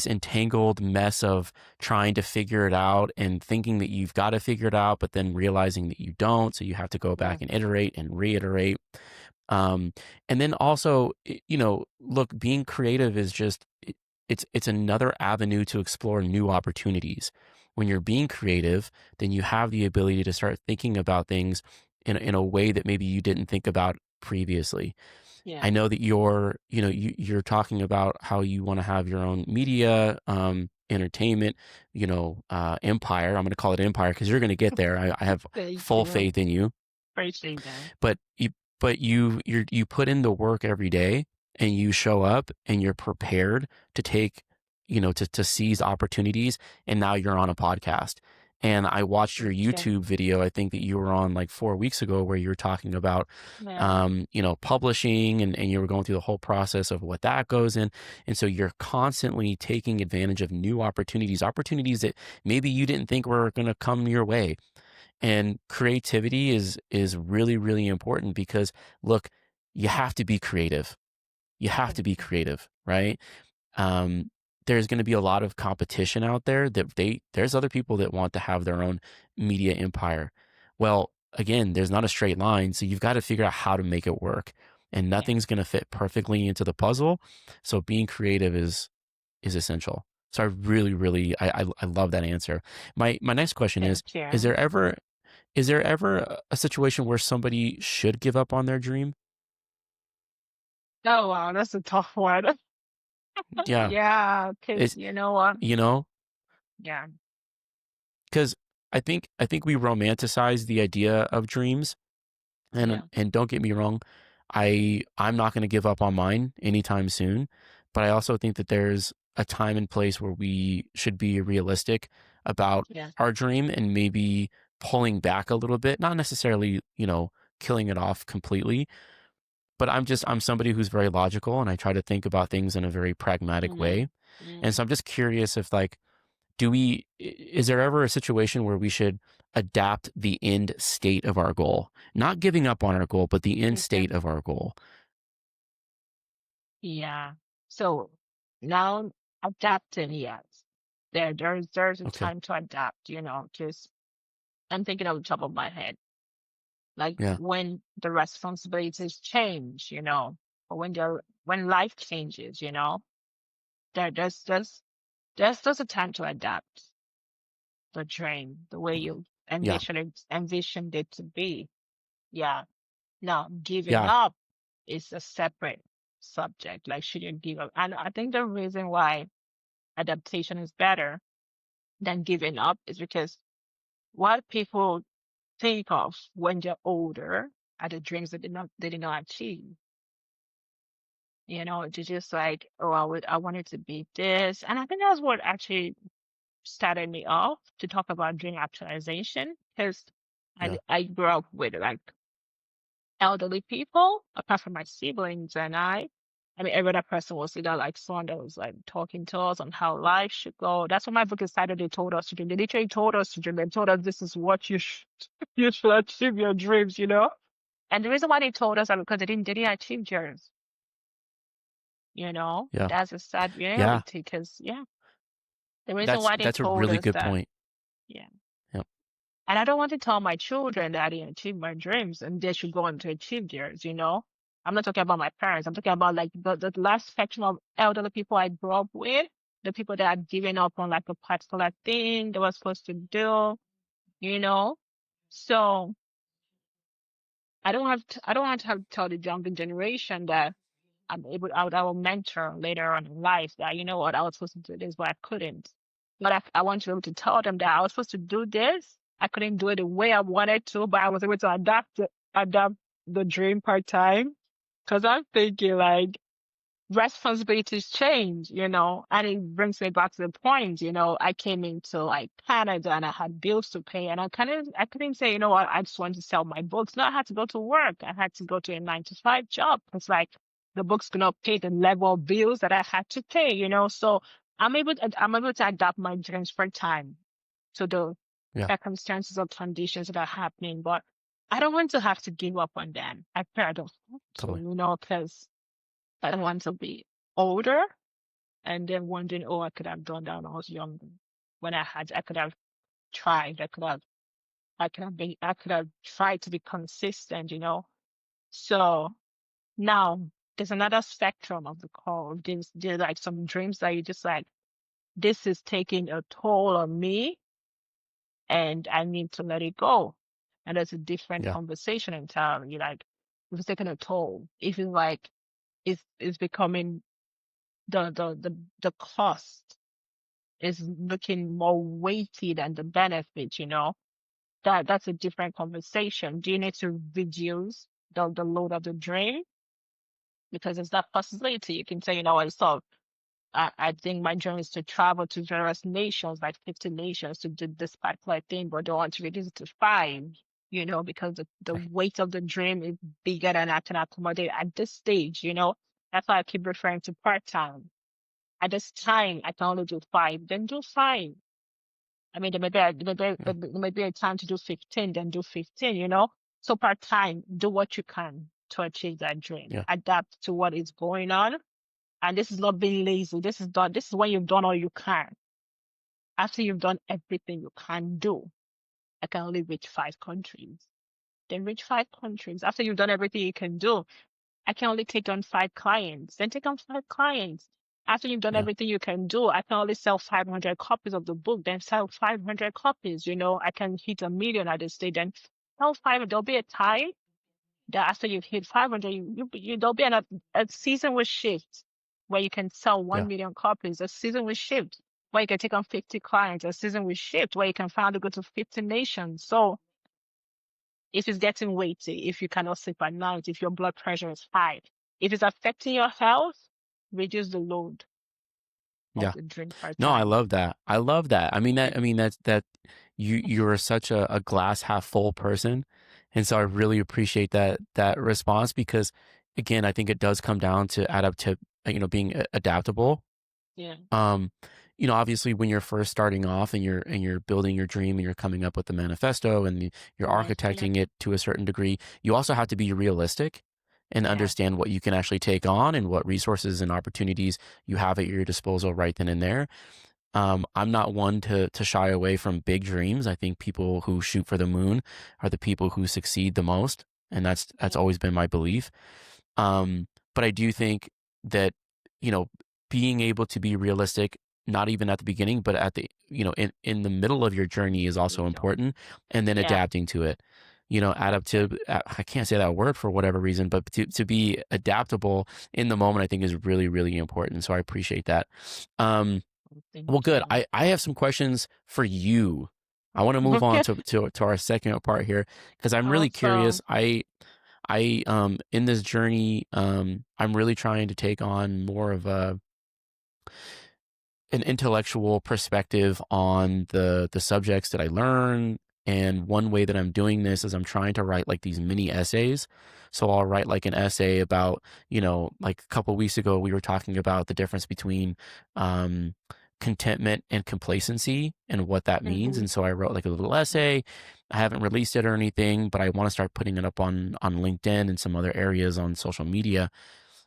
entangled mess of trying to figure it out and thinking that you've got to figure it out, but then realizing that you don't. So you have to go Yeah. back and iterate and reiterate. Um, and then also, look, being creative is just it's another avenue to explore new opportunities. When you're being creative, then you have the ability to start thinking about things in a way that maybe you didn't think about previously. Yeah. I know that you're talking about how you want to have your own media, entertainment, empire. I'm going to call it empire because you're going to get there. I have Thank full you. faith in you. Appreciate that. But you put in the work every day and you show up and you're prepared to take, to seize opportunities. And now you're on a podcast. And I watched your Thank you. YouTube video. I think that you were on like 4 weeks ago where you were talking about, Yeah. publishing and you were going through the whole process of what that goes in. And so you're constantly taking advantage of new opportunities that maybe you didn't think were going to come your way. And creativity is really, really important because look, you have to be creative. You have to Thank be you. creative, right? Um, there's going to be a lot of competition out there that there's other people that want to have their own media empire. Well, again, there's not a straight line, so you've got to figure out how to make it work. And Yeah. nothing's going to fit perfectly into the puzzle. So being creative is essential. So I really, really, I love that answer. My next question is: Thank Is you. there ever is there ever a situation where somebody should give up on their dream? Oh wow, that's a tough one. Yeah, Yeah, because it's you know what? you know, Yeah. because I think we romanticize the idea of dreams, and Yeah. and don't get me wrong, I'm not going to give up on mine anytime soon, but I also think that there's a time and place where we should be realistic about Yeah. our dream and maybe pulling back a little bit, not necessarily, killing it off completely. But I'm somebody who's very logical, and I try to think about things in a very pragmatic Mm-hmm. way. And so I'm just curious if, like, is there ever a situation where we should adapt the end state of our goal? Not giving up on our goal, but the end Okay. state of our goal. Yeah. So now adapting, yes. There's a Okay. time to adapt, just I'm thinking off the top of my head. Like Yeah. when the responsibilities change, or when life changes, there there's a time to adapt the dream, the way you Yeah. envisioned it to be. Yeah. Now giving Yeah. up is a separate subject. Like should you give up? And I think the reason why adaptation is better than giving up is because what people think of when they're older are the dreams that they did not achieve. It's just like, oh, I wanted to be this. And I think that's what actually started me off to talk about dream actualization because Yeah. I grew up with like elderly people, apart from my siblings and I. I mean, every other person was either like someone that was like talking to us on how life should go. That's what my book is titled. They told us to do. They literally told us to do. They told us this is what you should you should achieve your dreams. And the reason why they told us that because they didn't achieve theirs. Yeah. That's a sad Yeah. reality. Because the reason That's why they that's a told really us good that, point. yeah. Yep. And I don't want to tell my children that I didn't achieve my dreams and they should go on to achieve theirs. I'm not talking about my parents. I'm talking about like the last spectrum of elderly people I grew up with, the people that had given up on like a particular thing they were supposed to do, you know. So I don't want to have to tell the younger generation that I will mentor later on in life that, you know what, I was supposed to do this, but I couldn't. But I want to be able to tell them that I was supposed to do this. I couldn't do it the way I wanted to, but I was able to adapt the dream part time. Cause I'm thinking like responsibilities change, and it brings me back to the point, I came into like Canada and I had bills to pay and I couldn't say, you know what, I just want to sell my books. No, I had to go to work. I had to go to a 9 to 5 job. It's like the books could not pay the level of bills that I had to pay. So I'm able to adapt my dreams for time to the Yeah. circumstances or conditions that are happening. But I don't want to have to give up on them. I don't want Totally. because I don't want to be older and then wondering, oh, I could have done that when I was younger. I could have tried. I could have tried to be consistent. So now there's another spectrum of the call. There's like some dreams that you just like, this is taking a toll on me and I need to let it go. And there's a different Yeah. conversation entirely. Like, if it's taking a toll, if it's like, it's becoming the cost is looking more weighty than the benefit. That's a different conversation. Do you need to reduce the load of the drain? Because it's that possibility. You can say, what, so I think my dream is to travel to various nations, like 50 nations, to do this particular thing, but don't want to reduce it to five, because the Right. weight of the dream is bigger than I can accommodate at this stage. That's why I keep referring to part-time. At this time, I can only do five, then do five. I mean, Yeah. there may be a time to do 15, then do 15. So part time, do what you can to achieve that dream. Yeah. Adapt to what is going on. And this is not being lazy. This is when you've done all you can. After you've done everything you can do, I can only reach 5 countries. Then reach 5 countries. After you've done everything you can do, I can only take on 5 clients. Then take on 5 clients. After you've done Yeah. everything you can do, I can only sell 500 copies of the book. Then sell 500 copies. I can hit 1 million at this stage. Then sell five. There'll be a time that after you've hit 500, there'll be a season will shift where you can sell one Yeah. million copies. A season will shift where you can take on 50 clients. A season will shift where you can finally go to 50 nations. So if it's getting weighty, if you cannot sleep at night, if your blood pressure is high, if it's affecting your health, reduce the load of Yeah. the drink part No, I time. love that. I love that. I mean, that's you're such a glass half full person. And so I really appreciate that response because, again, I think it does come down to being adaptable. Yeah. Um, Obviously, when you're first starting off and you're building your dream and you're coming up with the manifesto and you're Yes. architecting it to a certain degree, you also have to be realistic and Yeah. understand what you can actually take on and what resources and opportunities you have at your disposal right then and there. I'm not one to shy away from big dreams. I think people who shoot for the moon are the people who succeed the most, and that's Yeah. always been my belief. But I do think that, you know, being able to be realistic, not even at the beginning, but at in the middle of your journey is also important, and then Yeah. adapting to it. I can't say that word for whatever reason, but to be adaptable in the moment, I think is really, really important. So I appreciate that. Um, Thank well, good. you. I have some questions for you. I want to move on Okay. to our second part here because I'm really curious. Awesome. I in this journey, I'm really trying to take on more of an intellectual perspective on the subjects that I learn. And one way that I'm doing this is I'm trying to write like these mini essays. So I'll write like an essay about, like a couple weeks ago, we were talking about the difference between um, contentment and complacency and what that means. Mm-hmm. And so I wrote like a little essay. I haven't released it or anything, but I want to start putting it up on LinkedIn and some other areas on social media.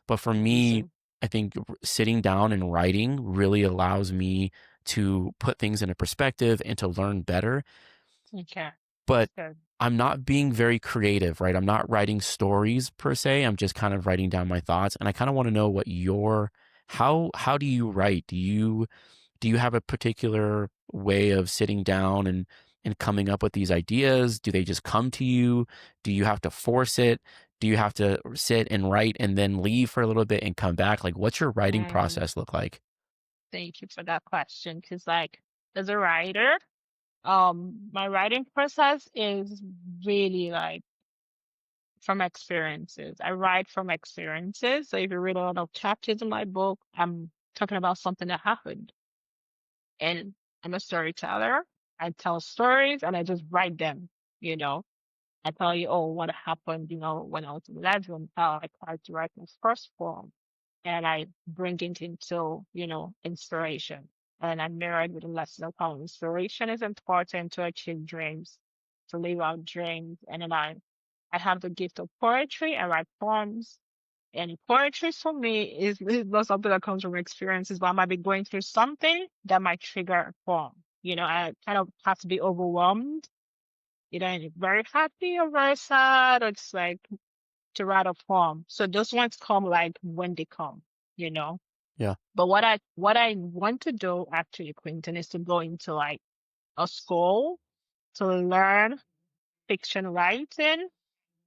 But for me, Amazing. I think sitting down and writing really allows me to put things into perspective and to learn better. Okay. But That's good. I'm not being very creative, right? I'm not writing stories per se. I'm just kind of writing down my thoughts. And I kind of want to know how do you write? Do you have a particular way of sitting down and coming up with these ideas? Do they just come to you? Do you have to force it? Do you have to sit and write and then leave for a little bit and come back? Like, what's your writing Mm, process look like? thank you for that question. Because, like, as a writer, my writing process is really like from experiences. I write from experiences. So if you read a lot of chapters in my book, I'm talking about something that happened. And I'm a storyteller. I tell stories and I just write them, you know. I tell you, oh, what happened, when I was 11, how I tried to write my first poem. And I bring it into, inspiration. And I mirrored with a lesson of how inspiration is important to achieve dreams, to live out dreams. And then I have the gift of poetry. I write poems. And poetry for me is not something that comes from experiences, but I might be going through something that might trigger a poem. I kind of have to be overwhelmed, either very happy or very sad, or just like to write a poem. So those ones come like when they come, you know. Yeah. But what I want to do actually, Quentin, is to go into like a school to learn fiction writing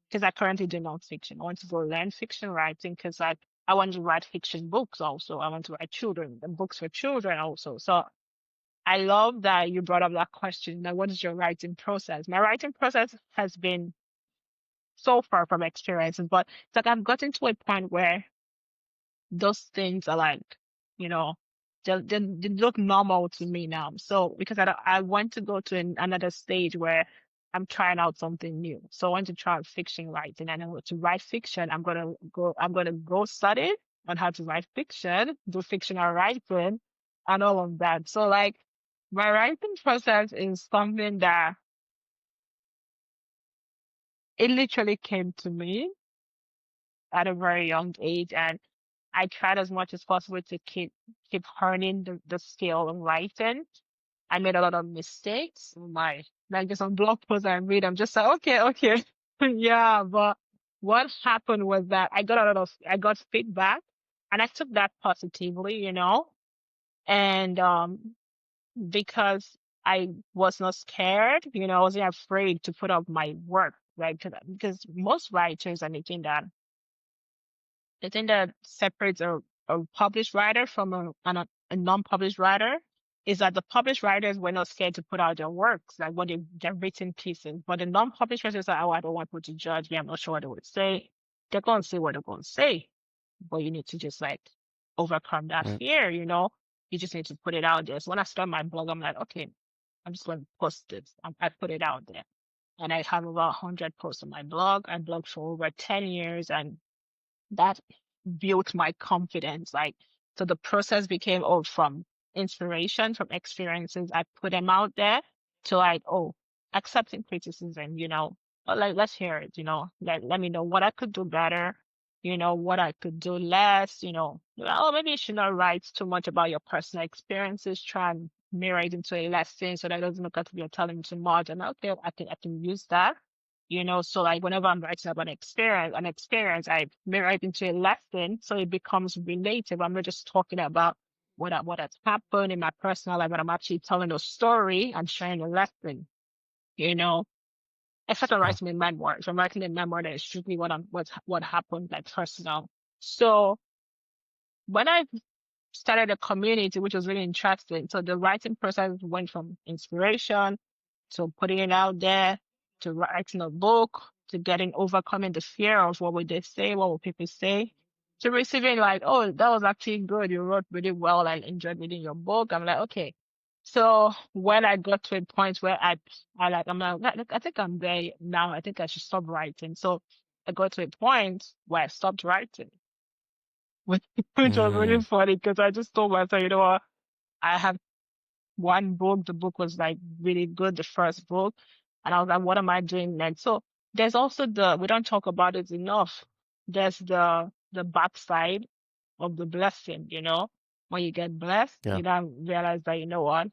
because I currently do nonfiction. I want to go learn fiction writing because I want to write fiction books also. I want to write children and books for children also. So I love that you brought up that question. That what is your writing process? My writing process has been so far from experiences, but it's like I've gotten to a point where those things are like, you know, they look normal to me now. So because I want to go to another stage where I'm trying out something new. So I want to try fiction writing, and to write fiction, I'm gonna go study on how to write fiction, do fictional writing, and all of that. So like my writing process is something that it literally came to me at a very young age, and I tried as much as possible to keep honing the skill of writing. I made a lot of mistakes. Like just on blog posts I read, I'm just like, okay, okay. Yeah, but what happened was that I got feedback and I took that positively, and because I was not scared, I wasn't afraid to put up my work, right? Because most writers and the thing that separates a published writer from a non-published writer is that the published writers were not scared to put out their works, like their written pieces. But the non-published writers are, oh, I don't want people to judge me. I'm not sure what they would say. They're going to say what they're going to say. But you need to just like overcome that Right. fear, You just need to put it out there. So when I start my blog, I'm like, okay, I'm just going to post this. I put it out there. and I have about 100 posts on my blog. I blogged for over 10 years, and that built my confidence. Like, so the process became, oh, from inspiration, from experiences, I put them out there to like, oh, accepting criticism, oh, like, let's hear it, let me know what I could do better, what I could do less, oh, maybe you should not write too much about your personal experiences. Try and mirror it into a lesson so that it doesn't look as if you're telling too much. And okay, I can use that. So like whenever I'm writing about an experience, I mirror it into a lesson so it becomes relatable. I'm not just talking about what has happened in my personal life, but I'm actually telling a story and sharing a lesson, you know. Except I'm Yeah. writing a memoir. If I'm writing a memoir, then it's strictly what happened, like personal. So when I started a community, which was really interesting. So the writing process went from inspiration to putting it out there to writing a book to getting overcoming the fear of what would they say, what would people say, to receiving like, oh, that was actually good. You wrote really well. I enjoyed reading your book. I'm like, okay. So when I got to a point where I'm like, look, I think I'm there now. I think I should stop writing. So I got to a point where I stopped writing, which was really Mm, funny because I just told myself, you know what, I have one book. The book was like really good, the first book. And I was like, what am I doing next? So there's also we don't talk about it enough. There's the backside of the blessing, when you get blessed, yeah. you don't realize that, you know what,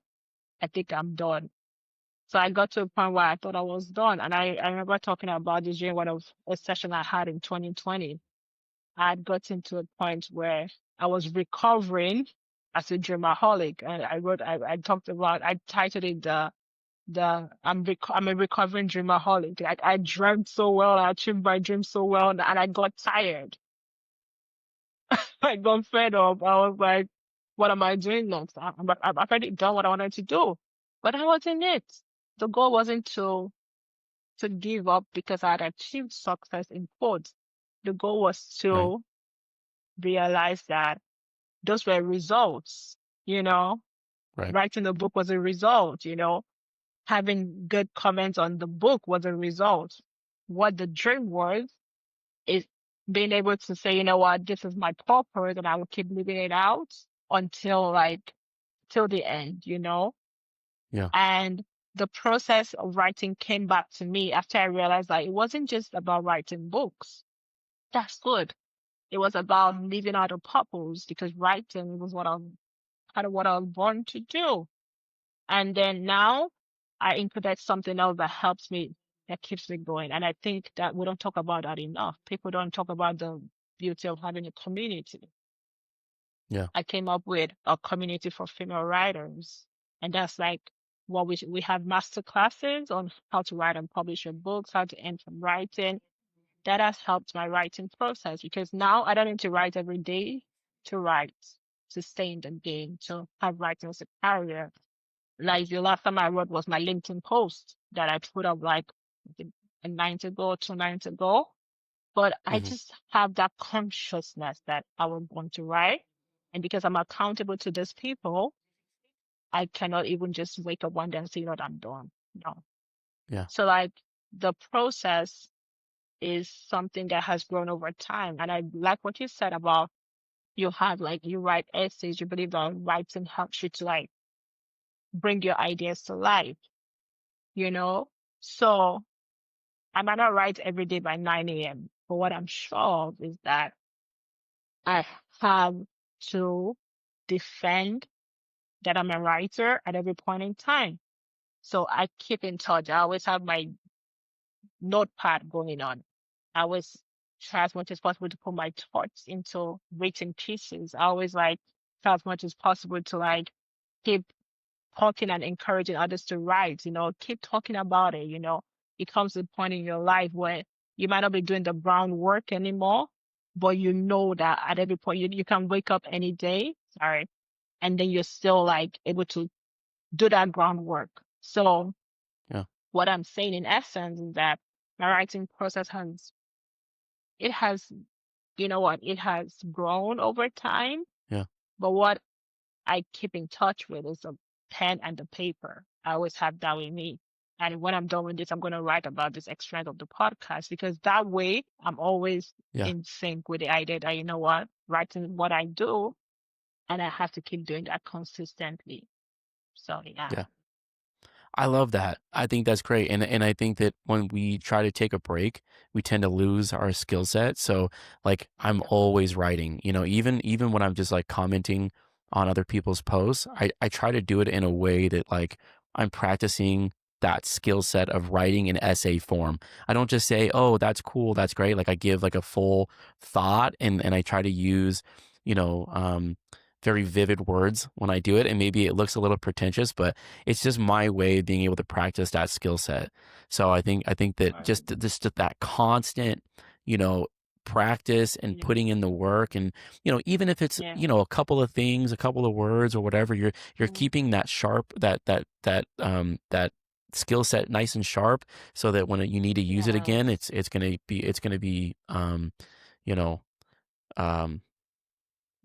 I think I'm done. So I got to a point where I thought I was done. And I remember talking about this during one of a session I had in 2020. I had gotten to a point where I was recovering as a dreamaholic, and I talked about, I titled it I'm a recovering dreamaholic. Like I dreamt so well, I achieved my dreams so well, and I got tired. I got fed up. I was like, what am I doing next? I've already done what I wanted to do, but I wasn't it. The goal wasn't to give up because I had achieved success in quotes. The goal was Right. to realize that those were results, you know. Right. Writing the book was a result, having good comments on the book was a result. What the dream was is being able to say, you know what, this is my purpose, and I will keep living it out until like till the end. Yeah. And the process of writing came back to me after I realized that it wasn't just about writing books. That's good. It was about living out a purpose because writing was kind of what I was born to do. And then now I included something else that helps me, that keeps me going. And I think that we don't talk about that enough. People don't talk about the beauty of having a community. Yeah. I came up with a community for female writers. And that's like what we have master classes on how to write and publish your books, how to earn from writing. That has helped my writing process because now I don't need to write every day to write, to stay in the game, to have writing as a career. Like the last time I wrote was my LinkedIn post that I put up like I think a night ago, 2 nights ago. But I Hmm. just have that consciousness that I was going to write. And because I'm accountable to these people, I cannot even just wake up one day and say, "Lord, I'm done." No. Yeah. So like the process is something that has grown over time. And I like what you said about you write essays, you believe that writing helps you to like bring your ideas to life, you know? So I might not write every day by 9 a.m., but what I'm sure of is that I have to defend that I'm a writer at every point in time. So I keep in touch. I always have my notepad going on. I always try as much as possible to put my thoughts into written pieces. I always like try as much as possible to like keep talking and encouraging others to write, keep talking about it, it comes to a point in your life where you might not be doing the groundwork anymore, but you know that at every point you can wake up any day, sorry, and then you're still like able to do that groundwork. So Yeah. what I'm saying in essence is that my writing process has, it has grown over time, Yeah. but what I keep in touch with is the pen and the paper. I always have that with me. And when I'm done with this, I'm going to write about this extract of the podcast, because that way I'm always Yeah. in sync with the idea that, you know what, writing what I do, and I have to keep doing that consistently. So yeah. Yeah. I love that. I think that's great. And I think that when we try to take a break, we tend to lose our skill set. So like I'm Yeah. always writing, even when I'm just like commenting on other people's posts, I try to do it in a way that like I'm practicing that skill set of writing in essay form. I don't just say, "Oh, that's cool, that's great." Like I give like a full thought and I try to use, you know, very vivid words when I do it. And maybe it looks a little pretentious, but it's just my way of being able to practice that skill set. So I think that just that constant, you know, practice and Yeah. putting in the work, and even if it's Yeah. a couple of things, a couple of words or whatever, you're Mm. keeping that sharp, that skill set nice and sharp, so that when you need to use it again, Yes. it's gonna be you know um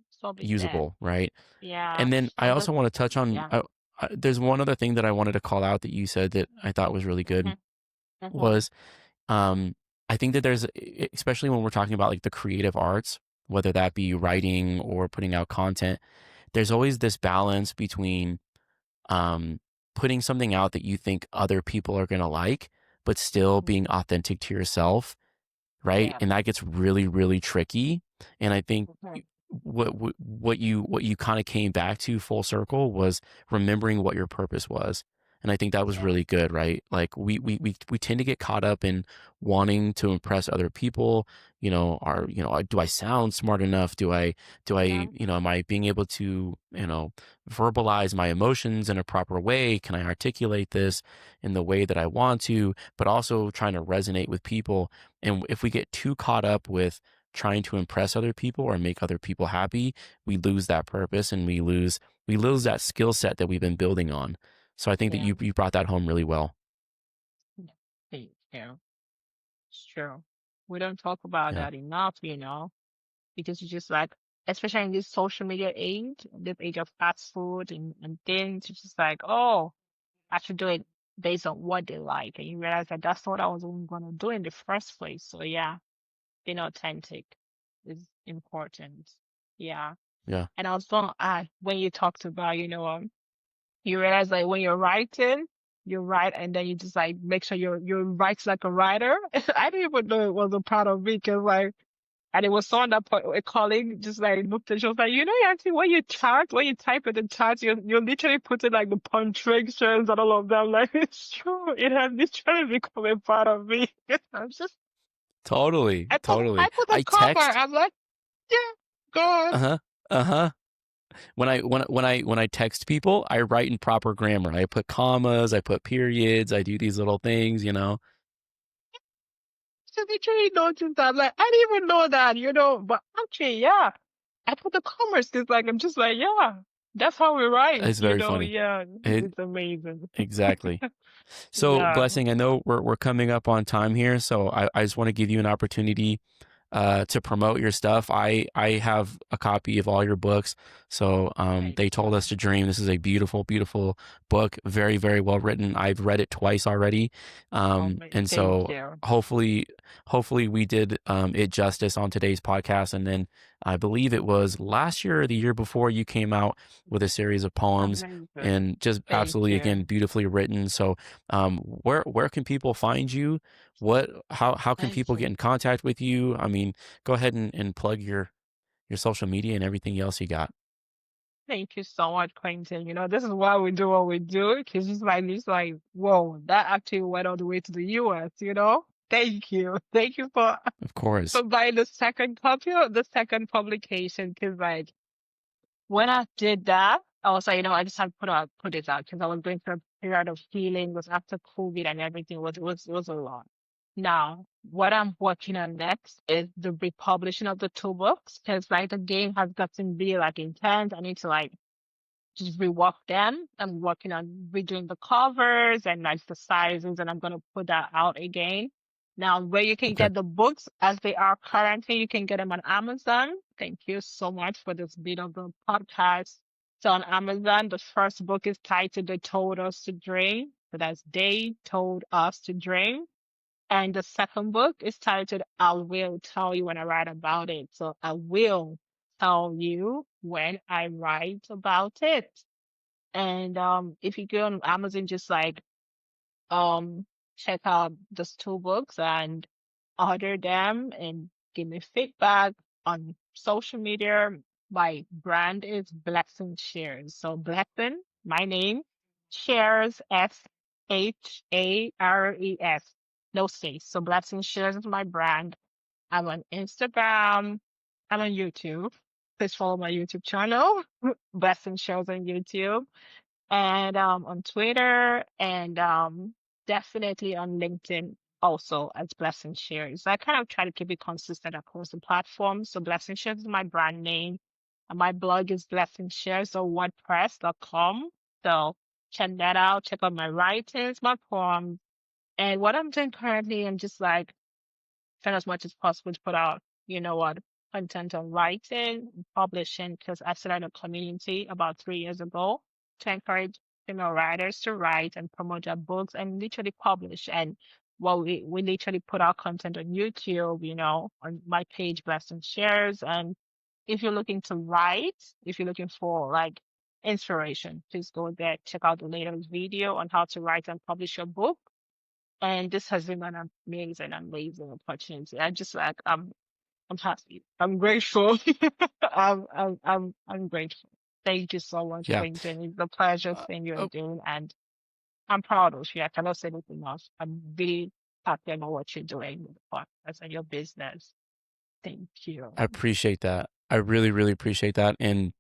So be there. usable, right? Yeah. And then I And that, also want to touch on, yeah. there's one other thing that I wanted to call out that you said that I thought was really good Mm-hmm. Mm-hmm. was, um, I think that there's, especially when we're talking about like the creative arts, whether that be writing or putting out content, there's always this balance between, um, putting something out that you think other people are going to like, but still being Mm-hmm. authentic to yourself, right? Yeah. And that gets really, really tricky. And I think Mm-hmm. what you kind of came back to full circle was remembering what your purpose was. And I think that was Yeah. really good, right? Like we tend to get caught up in wanting to impress other people. Do I sound smart enough? Yeah. Am I being able to, verbalize my emotions in a proper way? Can I articulate this in the way that I want to, but also trying to resonate with people? And if we get too caught up with trying to impress other people or make other people happy, we lose that purpose and we lose that skill set that we've been building on. So I think that Yeah. you brought that home really well. Yeah. Thank you. It's true. We don't talk about Yeah. that enough, because it's just like, especially in this social media age, this age of fast food and things, it's just like, oh, I should do it based on what they like. And you realize that that's what I was even going to do in the first place. So yeah, being authentic is important. Yeah. Yeah. And I was going to add, when you talked about, you realize like when you're writing, you write and then you just like make sure you write like a writer. I didn't even know it was a part of me, because like, and it was someone that a colleague just like looked at, she was like, actually when you when you type it in chat, you're literally putting like the punctuations and all of them. Like, it's true. It has literally become a part of me. I'm just, Totally. I Totally. put a I cover. text. I'm like, yeah, God. Uh-huh. Uh-huh. When I text people, I write in proper grammar. I put commas, I put periods, I do these little things. She literally noticed that. Like, I didn't even know that. But actually, yeah, I put the commas because, like, I'm just like, yeah, that's how we write. It's very funny. Yeah, It it's amazing. exactly. So, Yeah, Blessing, I know we're coming up on time here, so I just want to give you an opportunity to promote your stuff. I have a copy of all your books. So thank They Told you. Us to Dream. This is a beautiful, beautiful book. Very, very well written. I've read it twice already. And Thank so you. hopefully we did it justice on today's podcast. And then I believe it was last year or the year before you came out with a series of poems, Amazing. and just Thank absolutely, again, you. beautifully written. So where can people find you? How can Thank people get you. in contact with you? I mean, go ahead and plug your social media and everything else you got. Thank you so much, Quentin. This is why we do what we do. Because it's like, whoa, that actually went all the way to the US. Thank you. Thank you Of course. for buying the second copy of the second publication. Because like, when I did that, I was like, I just had to put it out, because I was going through a period of healing. It was after COVID and everything. It was a lot. Now, what I'm working on next is the republishing of the two books, because like the game has gotten really like intense. I need to like just rework them. I'm working on redoing the covers and like the sizes, and I'm gonna put that out again. Now, where you can Okay. get the books as they are currently, you can get them on Amazon. Thank you so much for this bit of the podcast. So on Amazon, the first book is titled "They Told Us to Dream." So that's They Told Us to Dream. And the second book is titled I Will Tell You When I Write About It. So I will tell you when I write about it. And if you go on Amazon, just like um check out those two books and order them and give me feedback on social media. My brand is Blessing Shares. So Blessing, my name, Shares, Shares. No space. So Blessing Shares is my brand. I'm on Instagram. I'm on YouTube. Please follow my YouTube channel, Blessing Shares on YouTube and on Twitter and definitely on LinkedIn also as Blessing Shares. I kind of try to keep it consistent across the platforms. So Blessing Shares is my brand name. And my blog is Blessing Shares or WordPress.com. So check that out. Check out my writings, my poems. And what I'm doing currently, I'm just like trying as much as possible to put out, you know what, content on writing, publishing, because I started a community about 3 years ago to encourage female writers to write and promote their books and literally publish. And well, we literally put our content on YouTube, on my page, Blessing Shares. And if you're looking to write, if you're looking for like inspiration, please go there, check out the latest video on how to write and publish your book. And this has been an amazing opportunity. I just like I'm happy. I'm grateful. I'm grateful. Thank you so much, Yeah. Quentin. It's a pleasure Uh, seeing you're oh, doing, and I'm proud of you. I cannot say anything else. I'm really happy about what you're doing with the podcast and your business. Thank you. I appreciate that. I really, really appreciate that. And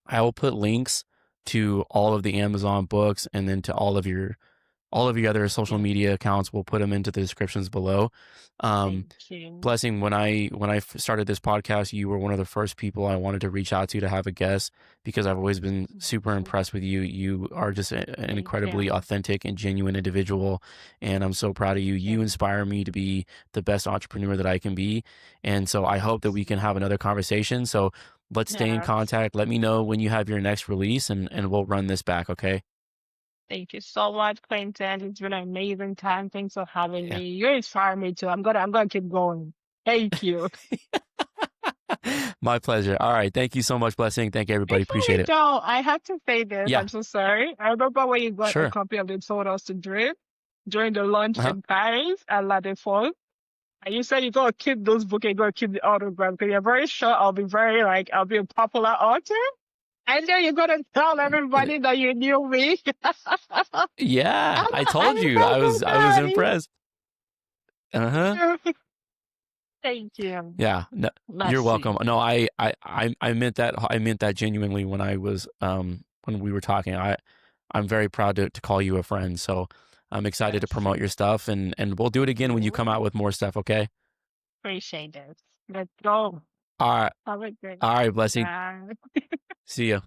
I will put links to all of the Amazon books and then to all of your other social Yeah. media accounts. We'll put them into the descriptions below. Um, Thank you. Blessing, when I started this podcast, you were one of the first people I wanted to reach out to have a guest because I've always been super impressed with you. You are just an Thank incredibly you. authentic and genuine individual, and I'm so proud of you. You Yeah. inspire me to be the best entrepreneur that I can be, and so I hope that we can have another conversation. So let's stay in Yes. contact. Let me know when you have your next release, and we'll run this back. Okay? Thank you so much, Quentin. It's been an amazing time. Thanks for having Yeah. me. You inspire me too. I'm gonna keep going. Thank you. My pleasure. All right. Thank you so much, Blessing. Thank you, everybody. Before Appreciate we it. go, I have to say this. Yeah. I'm so sorry. I remember when you got a Sure. copy of the Told Us to Dream during the launch Uh-huh. in Paris at La Défense. And you said you're gonna keep those books, you're gonna keep the autograph because you're very sure I'll be a popular author. And then you're gonna tell everybody that you knew me. Yeah, I I told you. remember I was impressed. Uh-huh. that. Thank you. Yeah. No, you're Merci. welcome. No, I meant that. I meant that genuinely when I was when we were talking. I'm very proud to call you a friend. So I'm excited to promote Merci. your stuff, and we'll do it again when you come out with more stuff. Okay. Appreciate it. Let's go. All right. Have a great All right. Blessing. bye. See ya.